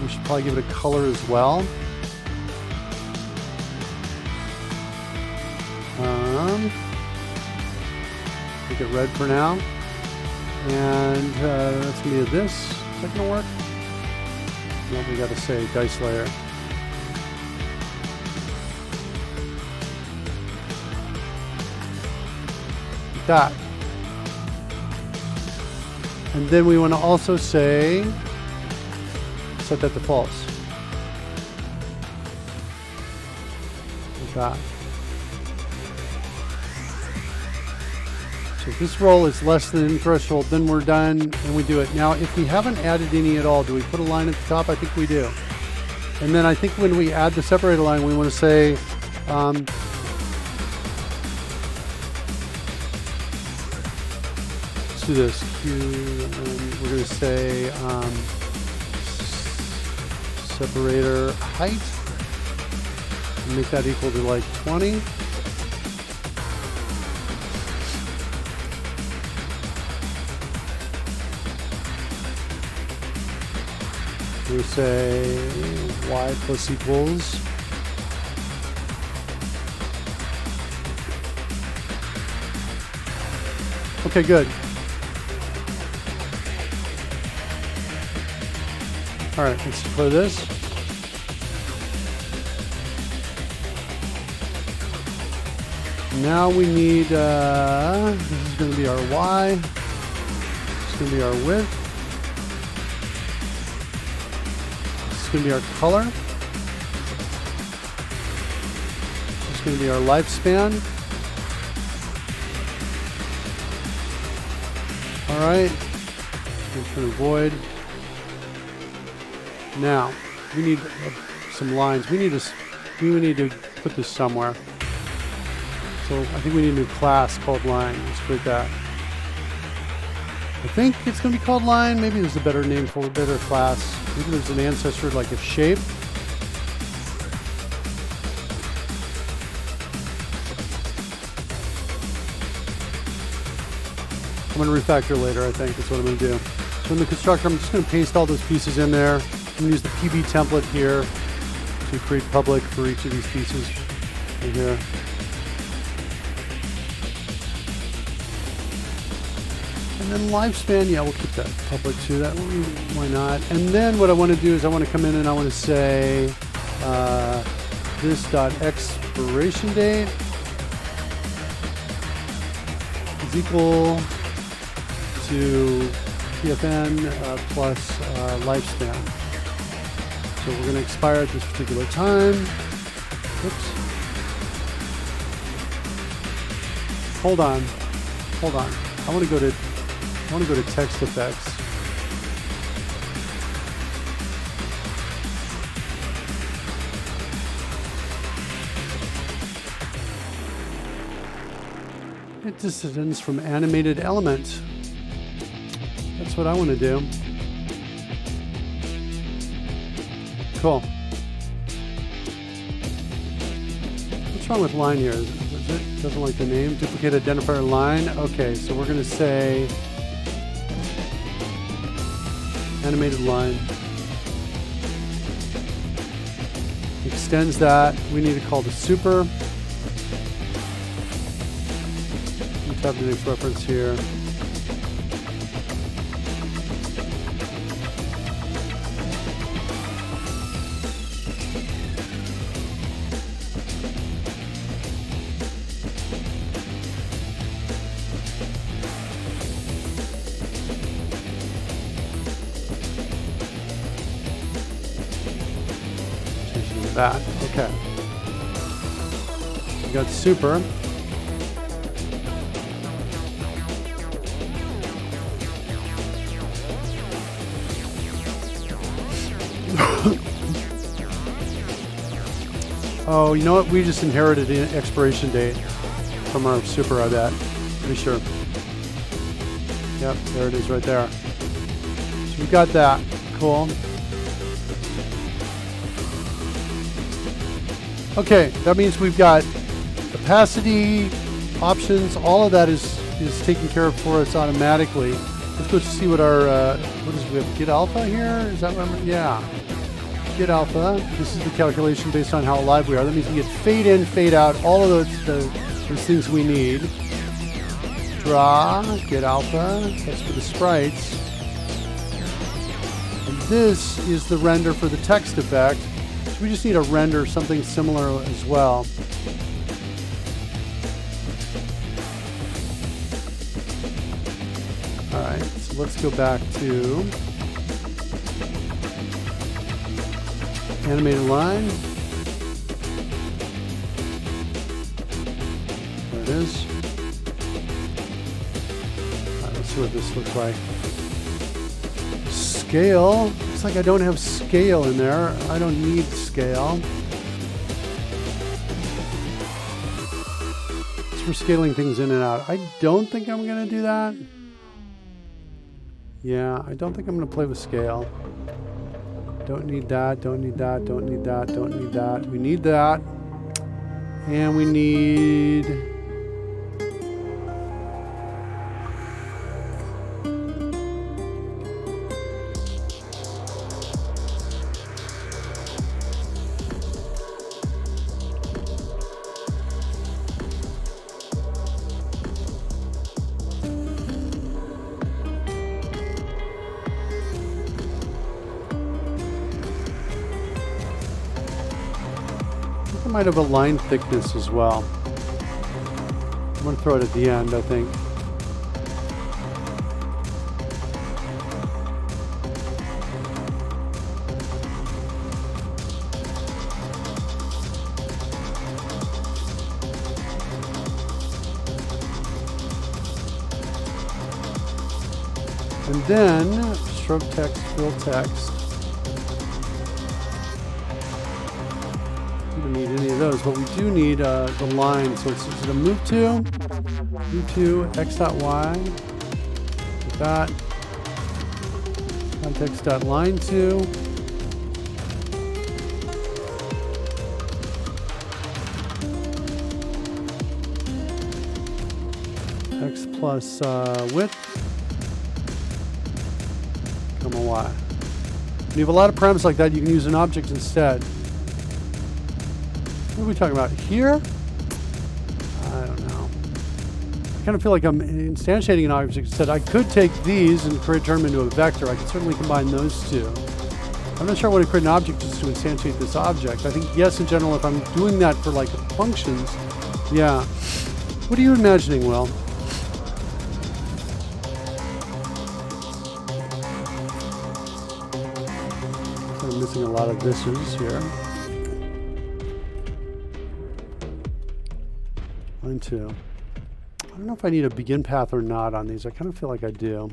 we should probably give it a color as well. Make it red for now. And that's going to be this. Is that going to work? No, we got to say dice layer. Like that. And then we want to also say, set that to false. Like that. So if this roll is less than threshold, then we're done and we do it. Now, if we haven't added any at all, do we put a line at the top? I think we do. And then I think when we add the separator line, we want to say, let's do this. We're going to say separator height. Make that equal to like 20. We say y plus equals okay, good. All right, let's declare this. Now we need, this is going to be our y, this is going to be our width. Going to be our color. It's going to be our lifespan. All right. Turn void. Now we need some lines. We need to put this somewhere. So I think we need a new class called line. Let's create that. I think it's going to be called line. Maybe there's a better name for a better class. Maybe there's an ancestor like a shape. I'm going to refactor later, I think. That's what I'm going to do. So in the constructor, I'm just going to paste all those pieces in there. I'm going to use the PB template here to create public for each of these pieces right here. And then lifespan, yeah, we'll keep that public too. That why not? And then what I want to do is I want to come in and I want to say this dot expiration date is equal to PFN plus lifespan. So we're going to expire at this particular time. Oops. Hold on. I want to go to text effects. It descends from animated element. That's what I want to do. Cool. What's wrong with line here? It doesn't like the name. Duplicate identifier line. Okay, so we're going to say animated line. Extends that. We need to call the super. Let's have the next reference here. That. Okay. We got super. Oh, you know what? We just inherited an expiration date from our super, I bet. Pretty sure. Yep, there it is right there. So we got that. Cool. Okay, that means we've got opacity, options, all of that is taken care of for us automatically. Let's go see what our, what is we have, get alpha here? Is that what I'm, yeah. Get alpha, this is the calculation based on how alive we are. That means we get fade in, fade out, all of those things we need. Draw, get alpha, that's for the sprites. And this is the render for the text effect. So we just need to render something similar as well. All right, so let's go back to animated line. There it is. All right, let's see what this looks like. Scale. Looks like I don't have scale in there. I don't need scale. It's for scaling things in and out. I don't think I'm going to do that. Yeah, I don't think I'm going to play with scale. Don't need that, don't need that, don't need that, don't need that. We need that. And we need... might have a line thickness as well. I'm going to throw it at the end, I think. And then stroke text, fill text. We don't need any of those, but we do need the line. So it's a move to x dot y, like that. Context dot line to. X plus width, comma y. When you have a lot of params like that, you can use an object instead. What are we talking about here? I don't know. I kind of feel like I'm instantiating an object instead. I could take these and turn them into a vector. I could certainly combine those two. I'm not sure I want to create an object just to instantiate this object. I think yes, in general, if I'm doing that for like functions, yeah. What are you imagining, Will? I'm missing a lot of thises here. Line 2. I don't know if I need a begin path or not on these. I kind of feel like I do.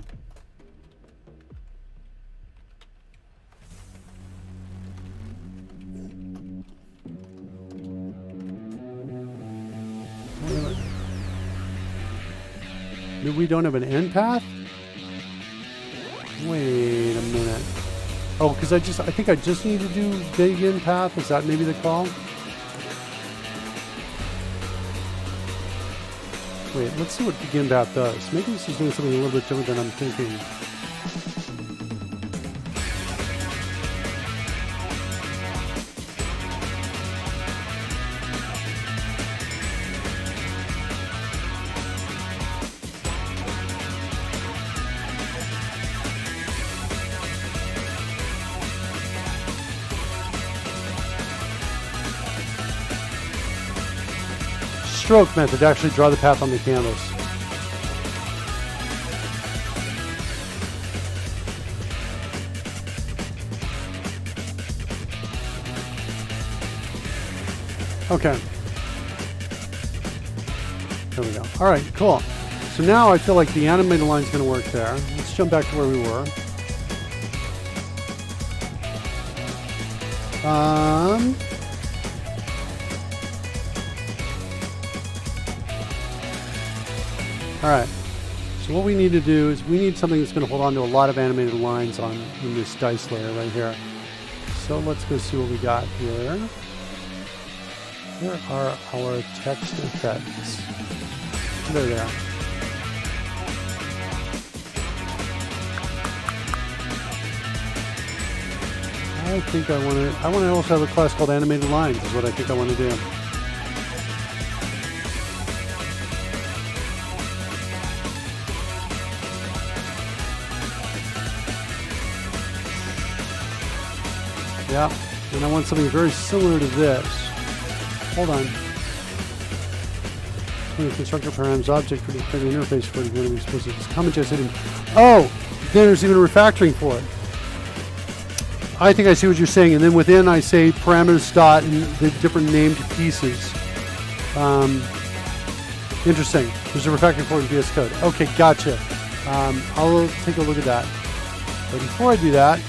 We don't have an end path? Wait a minute. Oh, because I think I just need to do begin path. Is that maybe the call? Wait, let's see what begin path does. Maybe this is doing something a little bit different than I'm thinking. Stroke method to actually draw the path on the canvas. Okay. There we go. All right, cool. So now I feel like the animated line is going to work there. Let's jump back to where we were. All right, so what we need to do is we need something that's going to hold on to a lot of animated lines in this dice layer right here. So let's go see what we got here. Where are our text effects? There they are. I think I want to also have a class called animated lines is what I think I want to do. Yeah, and I want something very similar to this. Hold on. Constructor params object for the interface for it going to be supposed to comment just hidden. Oh, then there's even a refactoring for it. I think I see what you're saying, and then within I say parameters dot and the different named pieces. Interesting. There's a refactoring for it in VS Code. Okay, gotcha. I'll take a look at that. But before I do that,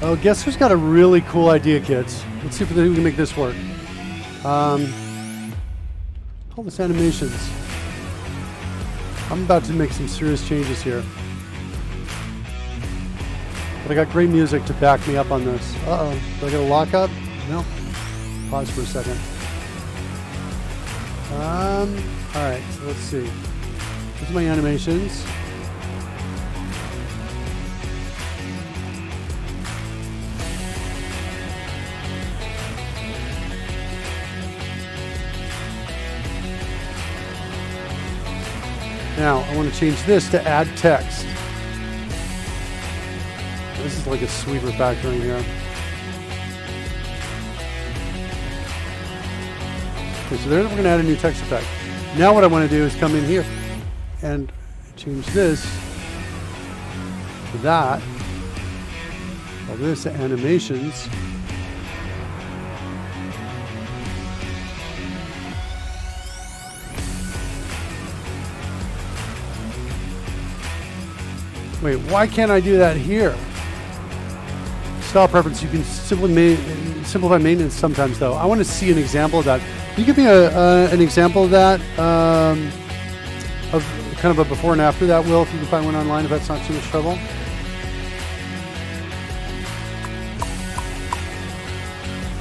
oh, guess who's got a really cool idea, kids? Let's see if we can make this work. Call this animations. I'm about to make some serious changes here. But I got great music to back me up on this. Uh-oh. Do I get a lockup? No. Pause for a second. Alright, so let's see. Here's my animations. Now, I want to change this to add text. This is like a sweet refactoring here. Okay, so there we're going to add a new text effect. Now what I want to do is come in here and change this for that. All this animations. Wait, why can't I do that here? Style preference, you can simplify maintenance sometimes though. I want to see an example of that. Can you give me an example of that? Of kind of a before and after that, Will, if you can find one online, if that's not too much trouble.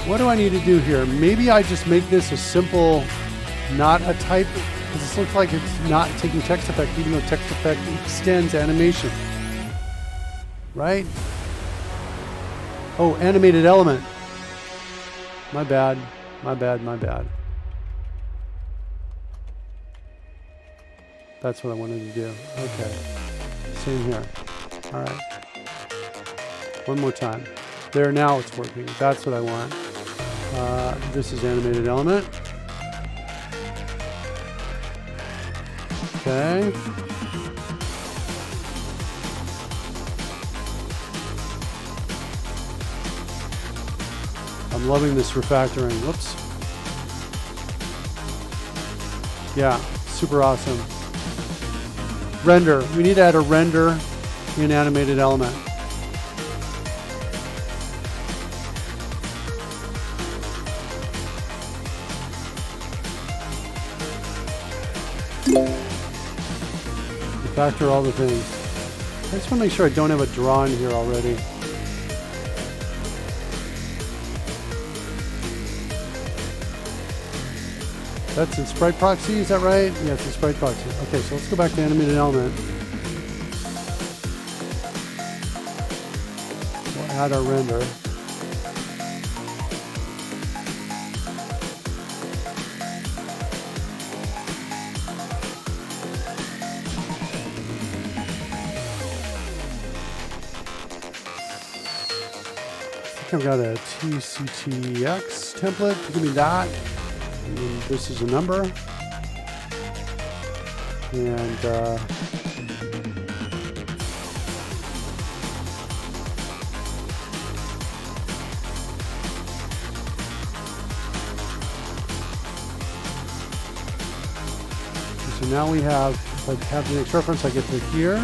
What do I need to do here? Maybe I just make this a simple, not a type, because this looks like it's not taking text effect, even though text effect extends animation. Right? Oh, animated element. My bad, my bad, my bad. That's what I wanted to do. Okay. Same here. All right. One more time. There, now it's working. That's what I want. This is animated element. Okay. I'm loving this refactoring. Whoops. Yeah, super awesome. Render. We need to add a render in animated element. Factor all the things. I just want to make sure I don't have a draw in here already. That's in sprite proxy, is that right? Yeah, it's in sprite proxy. Okay, so let's go back to animated element. We'll add our render. I've got a TCTX template. Give me that. And then this is a number. And so now we have, if I have the next reference, I get to here.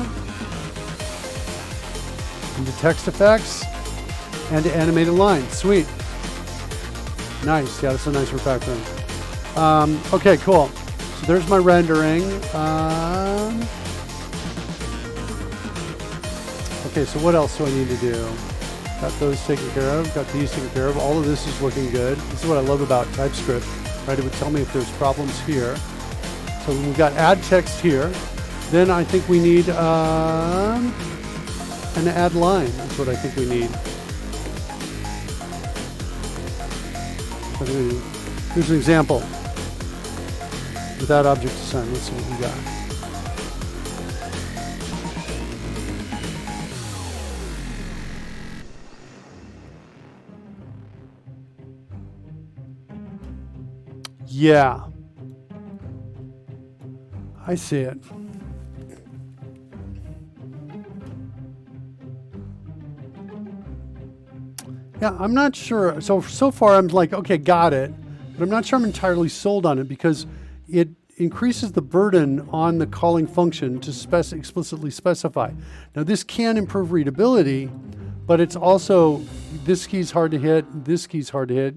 Into text effects. And to animated line. Sweet. Nice. Yeah, that's a nice refactoring. Okay, cool. So there's my rendering. Okay, so what else do I need to do? Got those taken care of. Got these taken care of. All of this is looking good. This is what I love about TypeScript. Right? It would tell me if there's problems here. So we've got add text here. Then I think we need an add line. That's what I think we need. Here's an example without object assigned. Let's see what we got. Yeah, I see it. Yeah, I'm not sure. So far I'm like, okay, got it. But I'm not sure I'm entirely sold on it because it increases the burden on the calling function to explicitly specify. Now this can improve readability, but it's also, this key's hard to hit, this key's hard to hit,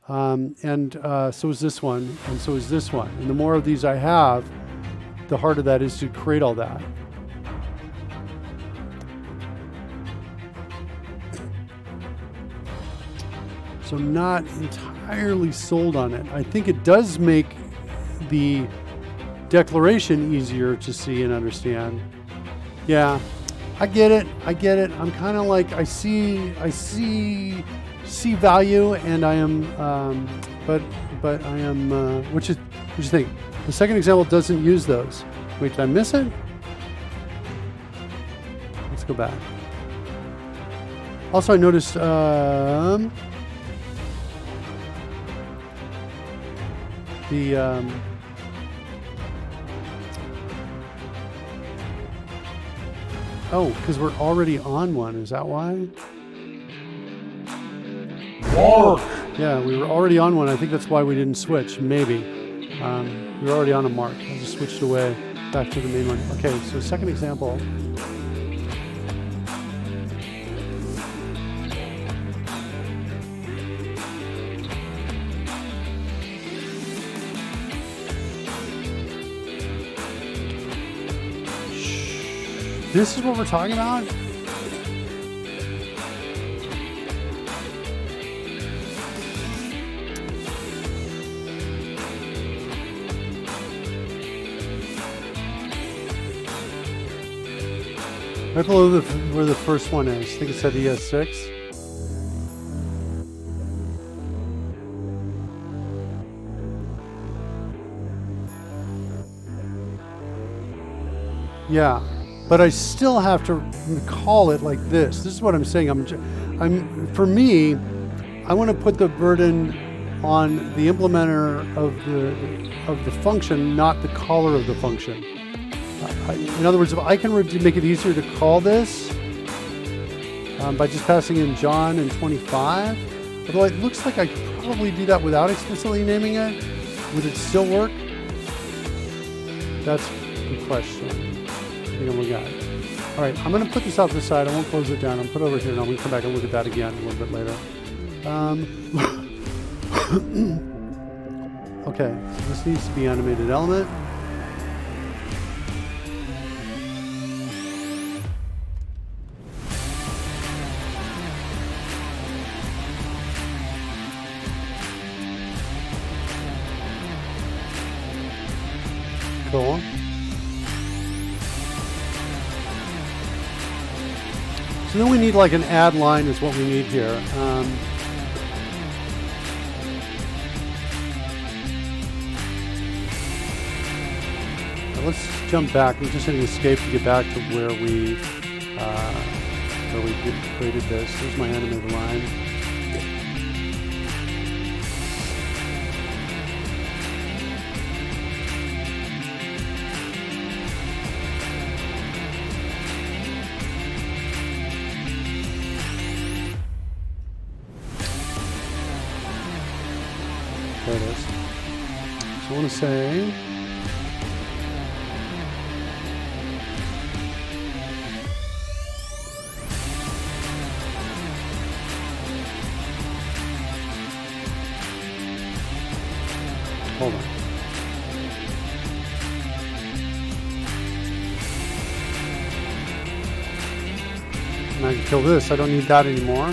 and so is this one, and so is this one. And the more of these I have, the harder that is to create all that. So not entirely sold on it. I think it does make the declaration easier to see and understand. Yeah, I get it. I get it. I'm kind of like, I see value, and I am, but I am. What you think? The second example doesn't use those. Wait, did I miss it? Let's go back. Also, I noticed. Oh, because we're already on one. Is that why? Mark. Yeah, we were already on one. I think that's why we didn't switch. Maybe. We were already on a mark. I just switched away back to the main one. Okay, so second example. This is what we're talking about? Right below where the first one is. I think it said ES6. Yeah. But I still have to call it like this. This is what I'm saying. For me, I want to put the burden on the implementer of the function, not the caller of the function. In other words, if I can make it easier to call this by just passing in John and 25, although it looks like I could probably do that without explicitly naming it, would it still work? That's the question. Look at it. All right, I'm going to put this off to the side. I won't close it down. I'll put it over here, and I'm going to come back and look at that again a little bit later. Okay, so this needs to be animated element. Cool. So then we need like an add line is what we need here. Let's jump back. I'm just hitting escape to get back to where we created this. Here's my animated line. There it is. So I want to say hold on. And I can kill this. I don't need that anymore.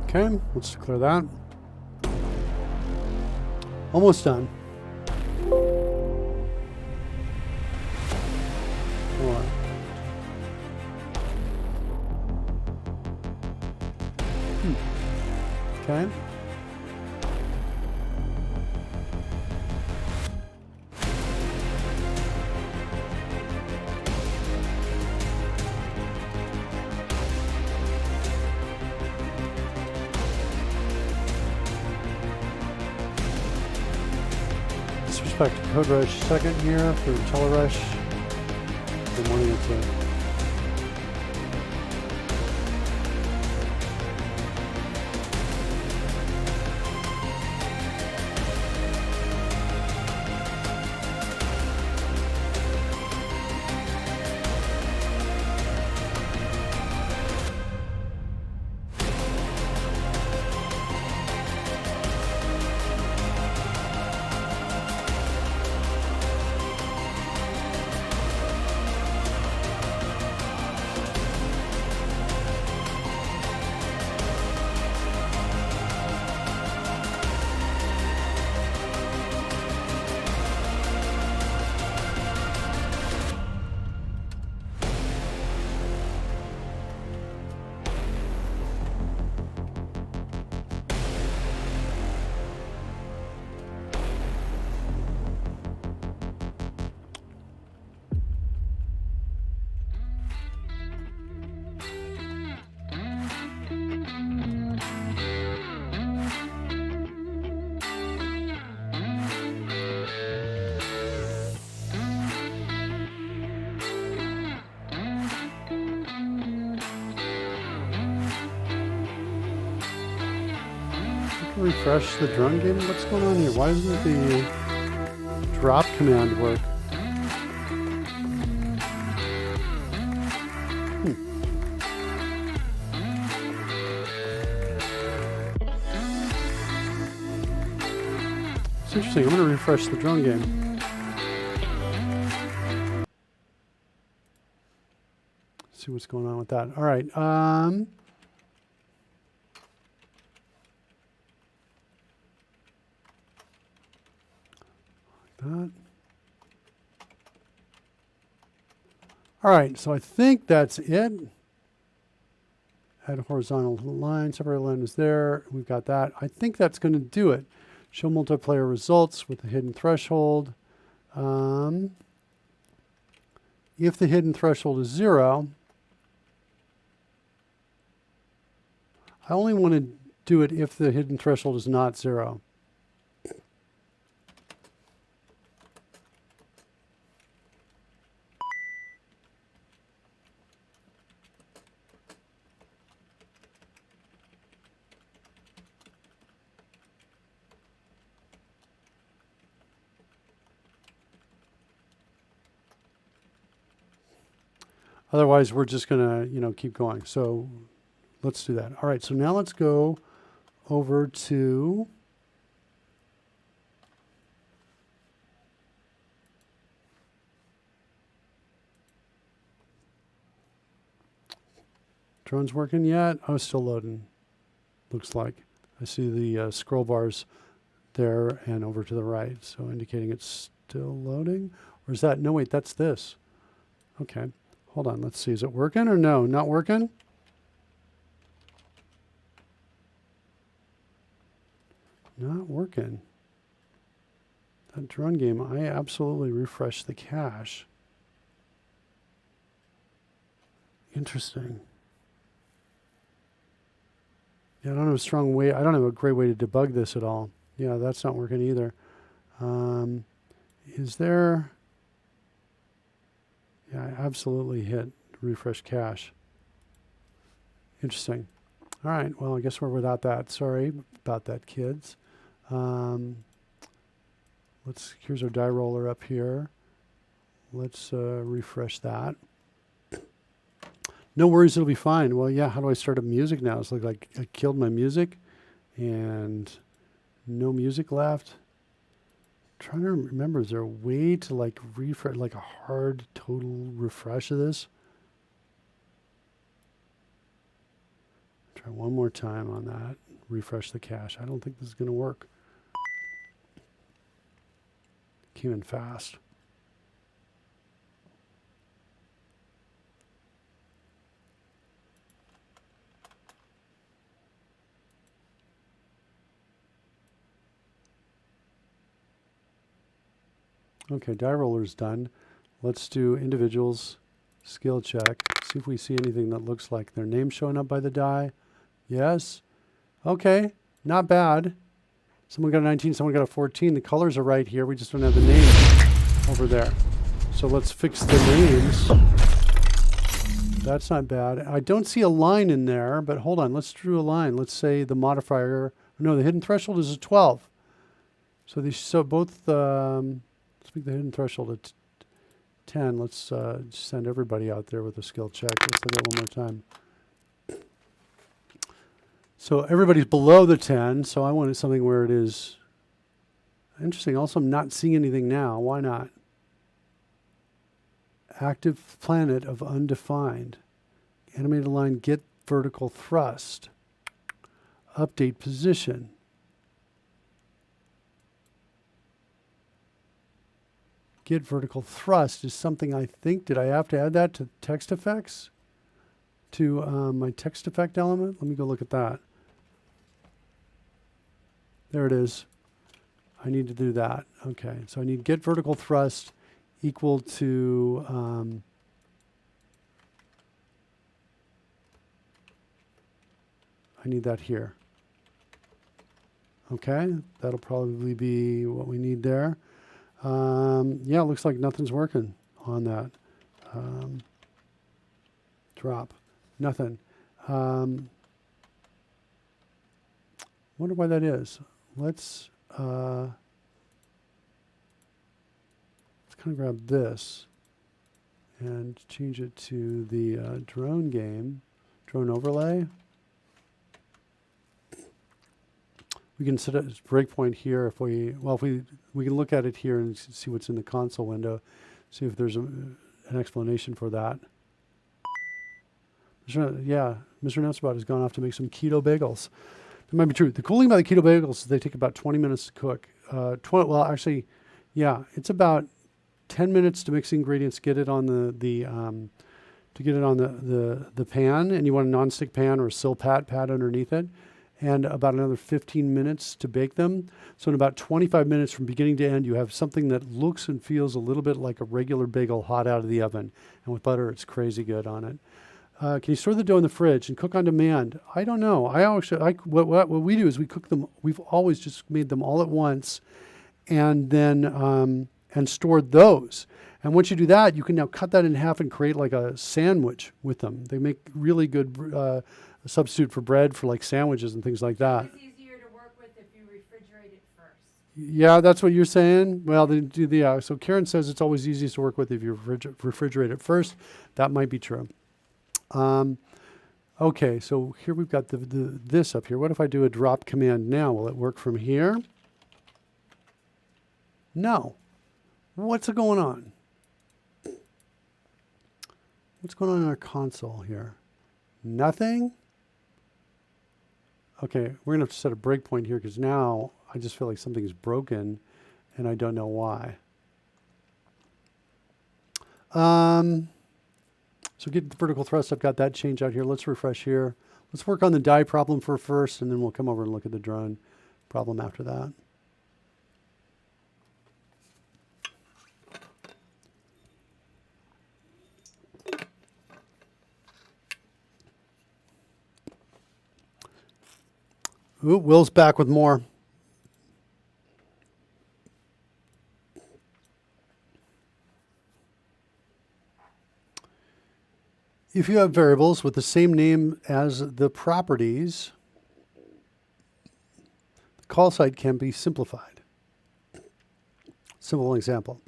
Okay, let's clear that. Almost done. All right. Okay. Back to CodeRushed second here for CodeRushed. Good morning, it's refresh the drone game? What's going on here? Why doesn't the drop command work? It's interesting. I'm going to refresh the drone game. See what's going on with that. All right. That. All right, so I think that's it. Add a horizontal line, separate line is there. We've got that. I think that's going to do it. Show multiplayer results with the hidden threshold. If the hidden threshold is 0, I only want to do it if the hidden threshold is not 0. Otherwise, we're just going to, keep going. So let's do that. All right, so now let's go over to drone's working yet? Oh, still loading. Looks like. I see the scroll bars there and over to the right, so indicating it's still loading. Or is that, no wait, that's this. Okay. Hold on, let's see. Is it working or no? Not working? Not working. That drone game, I absolutely refreshed the cache. Interesting. Yeah, I don't have a strong way, I don't have a great way to debug this at all. Yeah, that's not working either. Is there... Yeah, I absolutely hit refresh cache. Interesting. All right, well, I guess we're without that. Sorry about that, kids. Here's our die roller up here. Let's refresh that. No worries, it'll be fine. Well, yeah, how do I start up music now? It's like I killed my music and no music left. Trying to remember, is there a way to like refresh, like a hard total refresh of this? Try one more time on that. Refresh the cache. I don't think this is going to work. Came in fast. Okay, die roller's done. Let's do individuals, skill check. See if we see anything that looks like their name showing up by the die. Yes. Okay, not bad. Someone got a 19, someone got a 14. The colors are right here. We just don't have the names over there. So let's fix the names. That's not bad. I don't see a line in there, but hold on. Let's draw a line. Let's say the modifier, no, the hidden threshold is a 12. So both... let's make the hidden threshold at 10. Let's send everybody out there with a skill check. Let's look at it one more time. So everybody's below the 10, so I wanted something where it is interesting. Also, I'm not seeing anything now. Why not? Active planet of undefined. Animated line, get vertical thrust. Update position. Get vertical thrust is something I think, did I have to add that to text effects? To my text effect element? Let me go look at that. There it is. I need to do that. Okay, so I need get vertical thrust equal to I need that here. Okay, that'll probably be what we need there. Yeah, it looks like nothing's working on that. Drop. Nothing. Wonder why that is. Let's kind of grab this and change it to the drone game, drone overlay. We can set a breakpoint here if we can look at it here and see what's in the console window, see if there's an explanation for that. Mr. Nutsbot has gone off to make some keto bagels. That might be true. The cool thing about the keto bagels is they take about 20 minutes to cook. It's about 10 minutes to mix ingredients, get it on the pan, and you want a nonstick pan or a silpat pad underneath it, and about another 15 minutes to bake them. So in about 25 minutes from beginning to end, you have something that looks and feels a little bit like a regular bagel hot out of the oven. And with butter, it's crazy good on it. Can you store the dough in the fridge and cook on demand? I don't know. What we do is we cook them. We've always just made them all at once, and then and stored those. And once you do that, you can now cut that in half and create like a sandwich with them. They make really good substitute for bread for like sandwiches and things like that. It's easier to work with if you refrigerate it first. Yeah, that's what you're saying. Well, so Karen says it's always easiest to work with if you refrigerate it first. That might be true. Okay, so here we've got this up here. What if I do a drop command now? Will it work from here? No. What's going on? What's going on in our console here? Nothing? Okay, we're going to have to set a breakpoint here because now I just feel like something's broken and I don't know why. So get the vertical thrust. I've got that change out here. Let's refresh here. Let's work on the die problem first, and then we'll come over and look at the drone problem after that. Ooh, Will's back with more. If you have variables with the same name as the properties, the call site can be simplified. Simple example.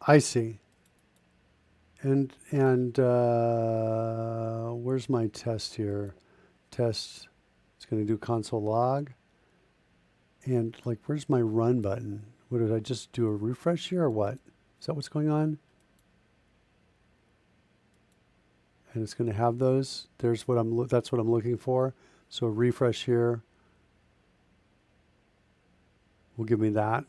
I see. And where's my test here? Test. It's going to do console log. And like, where's my run button? What did I just do, a refresh here or what? Is that what's going on? And it's going to have those. There's what that's what I'm looking for. So refresh here will give me that.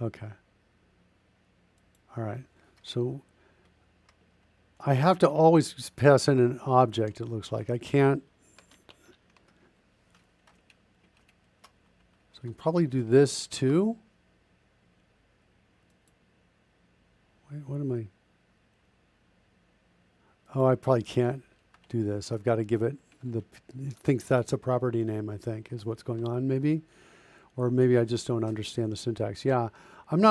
Okay. All right. So I have to always pass in an object, it looks like. I can't. So I can probably do this too. Wait, what am I? Oh, I probably can't do this. I've got to give it it thinks that's a property name, I think, is what's going on maybe. Or maybe I just don't understand the syntax. Yeah. I'm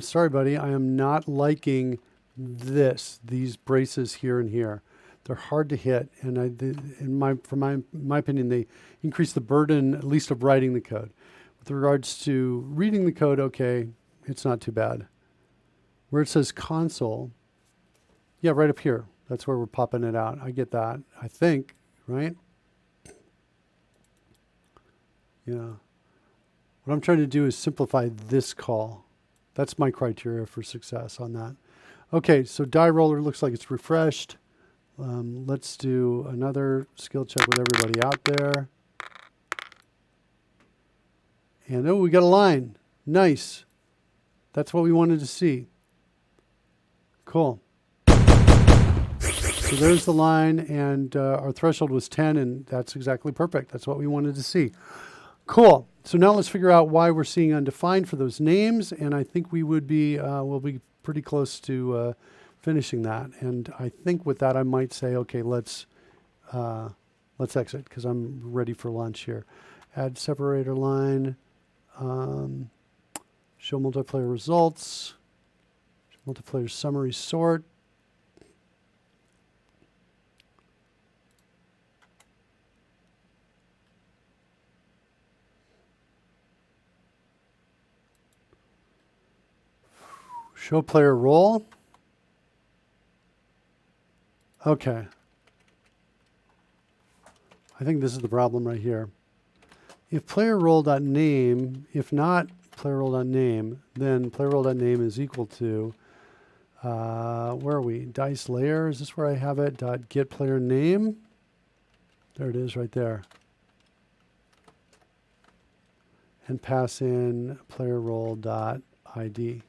sorry, buddy. I am not liking these braces here and here. They're hard to hit, and in my opinion, they increase the burden, at least of writing the code. With regards to reading the code, okay, it's not too bad. Where it says console, yeah, right up here. That's where we're popping it out. I get that, I think, right? Yeah. What I'm trying to do is simplify this call. That's my criteria for success on that. Okay, so die roller looks like it's refreshed. Let's do another skill check with everybody out there. And oh, we got a line. Nice. That's what we wanted to see. Cool. So there's the line, and our threshold was 10, and that's exactly perfect. That's what we wanted to see. Cool. So now let's figure out why we're seeing undefined for those names, and I think we'll be pretty close to finishing that. And I think with that, I might say, okay, let's exit because I'm ready for lunch here. Add separator line. Show multiplayer results. Multiplayer summary sort. Show player role. Okay. I think this is the problem right here. If player role.name, if not player role.name, then player role.name is equal to, where are we? Dice layer, is this where I have it? Dot get player name. There it is right there. And pass in player role.id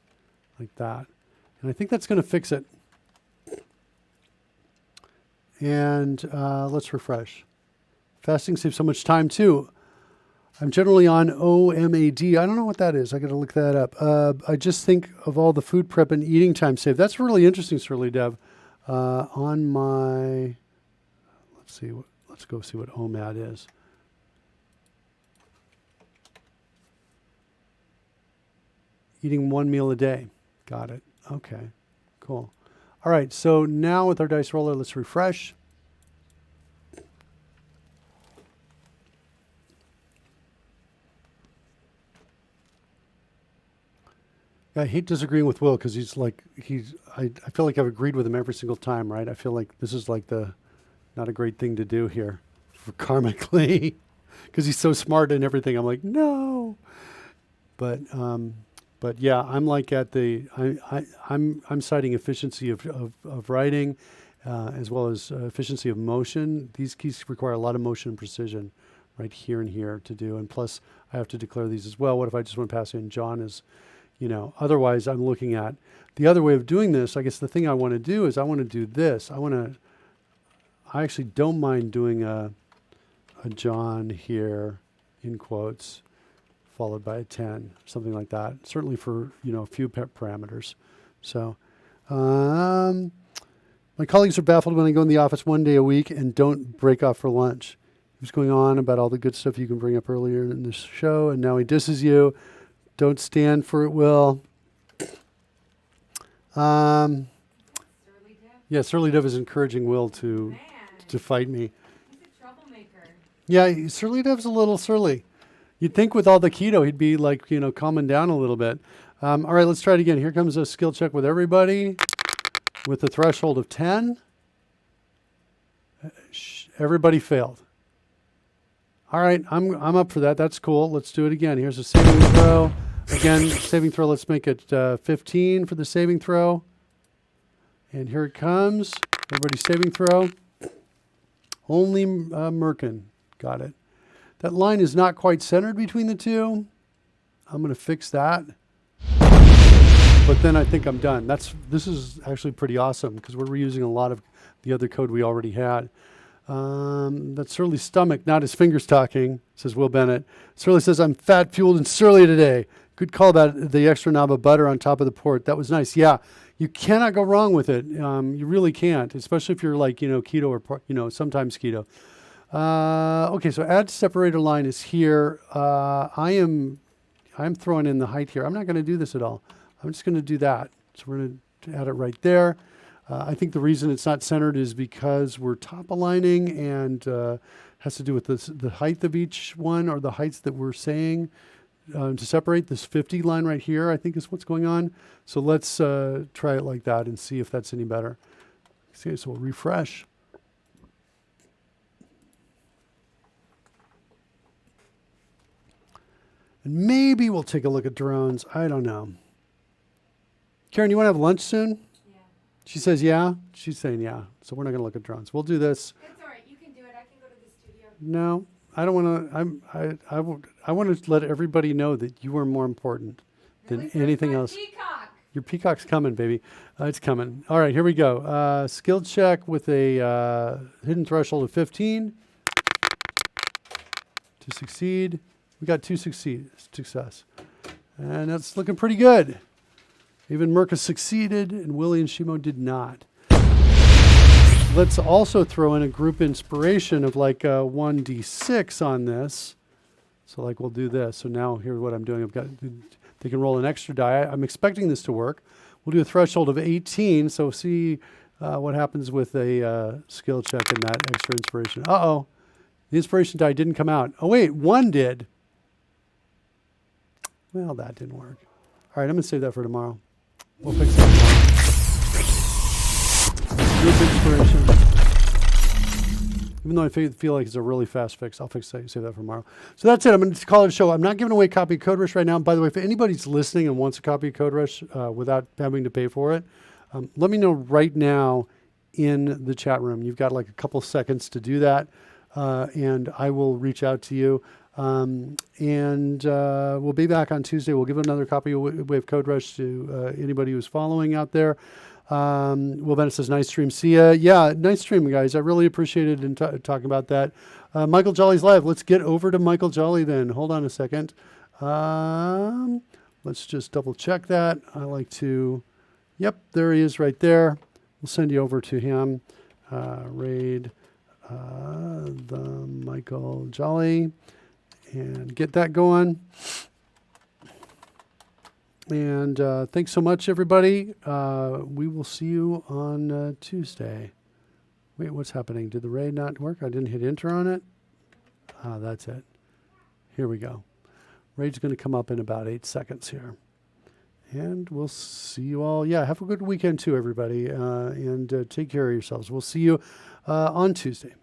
like that. And I think that's going to fix it. And let's refresh. Fasting saves so much time too. I'm generally on OMAD. I don't know what that is. I got to look that up. I just think of all the food prep and eating time saved. That's really interesting, Surly Dev. On my, let's see. Let's go see what OMAD is. Eating 1 meal a day. Got it. Okay. Cool. All right. So now with our dice roller, let's refresh. I hate disagreeing with Will because I feel like I've agreed with him every single time, right? I feel like this is like not a great thing to do here for karmically because he's so smart and everything. I'm like, no. But yeah, I'm like I'm citing efficiency of writing as well as efficiency of motion. These keys require a lot of motion and precision right here and here to do. And plus I have to declare these as well. What if I just want to pass in John as, otherwise I'm looking at the other way of doing this. I guess the thing I want to do is I want to do this. I actually don't mind doing a John here in quotes followed by a 10, something like that. Certainly for, a few parameters. So, my colleagues are baffled when I go in the office 1 day a week and don't break off for lunch. He was going on about all the good stuff you can bring up earlier in this show, and now he disses you. Don't stand for it, Will. Surly Dev? Yeah, Surly Dev is encouraging Will to fight me. He's a troublemaker. Yeah, Surly Dev's a little surly. You'd think with all the keto, he'd be like, calming down a little bit. All right, let's try it again. Here comes a skill check with everybody with a threshold of 10. Everybody failed. All right, I'm up for that. That's cool. Let's do it again. Here's a saving throw. Again, saving throw. Let's make it 15 for the saving throw. And here it comes. Everybody saving throw. Only Merkin. Got it. That line is not quite centered between the two. I'm going to fix that. But then I think I'm done. This is actually pretty awesome because we're reusing a lot of the other code we already had. That's Surly's stomach, not his fingers talking, says Will Bennett. Surly says, I'm fat, fueled, and surly today. Good call about the extra knob of butter on top of the port. That was nice. Yeah, you cannot go wrong with it. You really can't, especially if you're like, keto or, sometimes keto. Okay, so add separator line is here. I'm throwing in the height here. I'm not going to do this at all. I'm just going to do that. So we're going to add it right there. I think the reason it's not centered is because we're top aligning and has to do with the height of each one or the heights that we're saying to separate. This 50 line right here, I think is what's going on. So let's try it like that and see if that's any better. Okay, so we'll refresh. And maybe we'll take a look at drones. I don't know. Karen, you want to have lunch soon? Yeah. She says, yeah. She's saying, yeah. So we're not going to look at drones. We'll do this. It's all right. You can do it. I can go to the studio. No, I don't want to. I want to let everybody know that you are more important than anything else. Peacock. Your peacock's coming, baby. It's coming. All right, here we go. Skill check with a hidden threshold of 15 to succeed. We got 2 success. And that's looking pretty good. Even Merca succeeded, and Willie and Shimo did not. Let's also throw in a group inspiration of like 1d6 on this. So like we'll do this. So now here's what I'm doing. They can roll an extra die. I'm expecting this to work. We'll do a threshold of 18. So see what happens with a skill check and that extra inspiration. Uh-oh. The inspiration die didn't come out. Oh, wait, 1 did. Well, that didn't work. All right, I'm going to save that for tomorrow. We'll fix that tomorrow. Group inspiration. Even though I feel like it's a really fast fix, I'll save that for tomorrow. So that's it. I'm going to call it a show. I'm not giving away a copy of CodeRushed right now. By the way, if anybody's listening and wants a copy of CodeRushed without having to pay for it, let me know right now in the chat room. You've got like a couple seconds to do that, and I will reach out to you. We'll be back on Tuesday. We'll give another copy of CodeRushed to anybody who's following out there. Will Bennett says, nice stream. See ya. Yeah, nice stream, guys. I really appreciated talking about that. Michael Jolly's live. Let's get over to Michael Jolly then. Hold on a second. Let's just double check that. I like to, yep, there he is right there. We'll send you over to him. Raid the Michael Jolly and get that going. And thanks so much, everybody. We will see you on Tuesday. Wait, what's happening? Did the raid not work? I didn't hit enter on it. That's it. Here we go. Raid's going to come up in about 8 seconds here. And we'll see you all. Yeah, have a good weekend too, everybody. And take care of yourselves. We'll see you on Tuesday.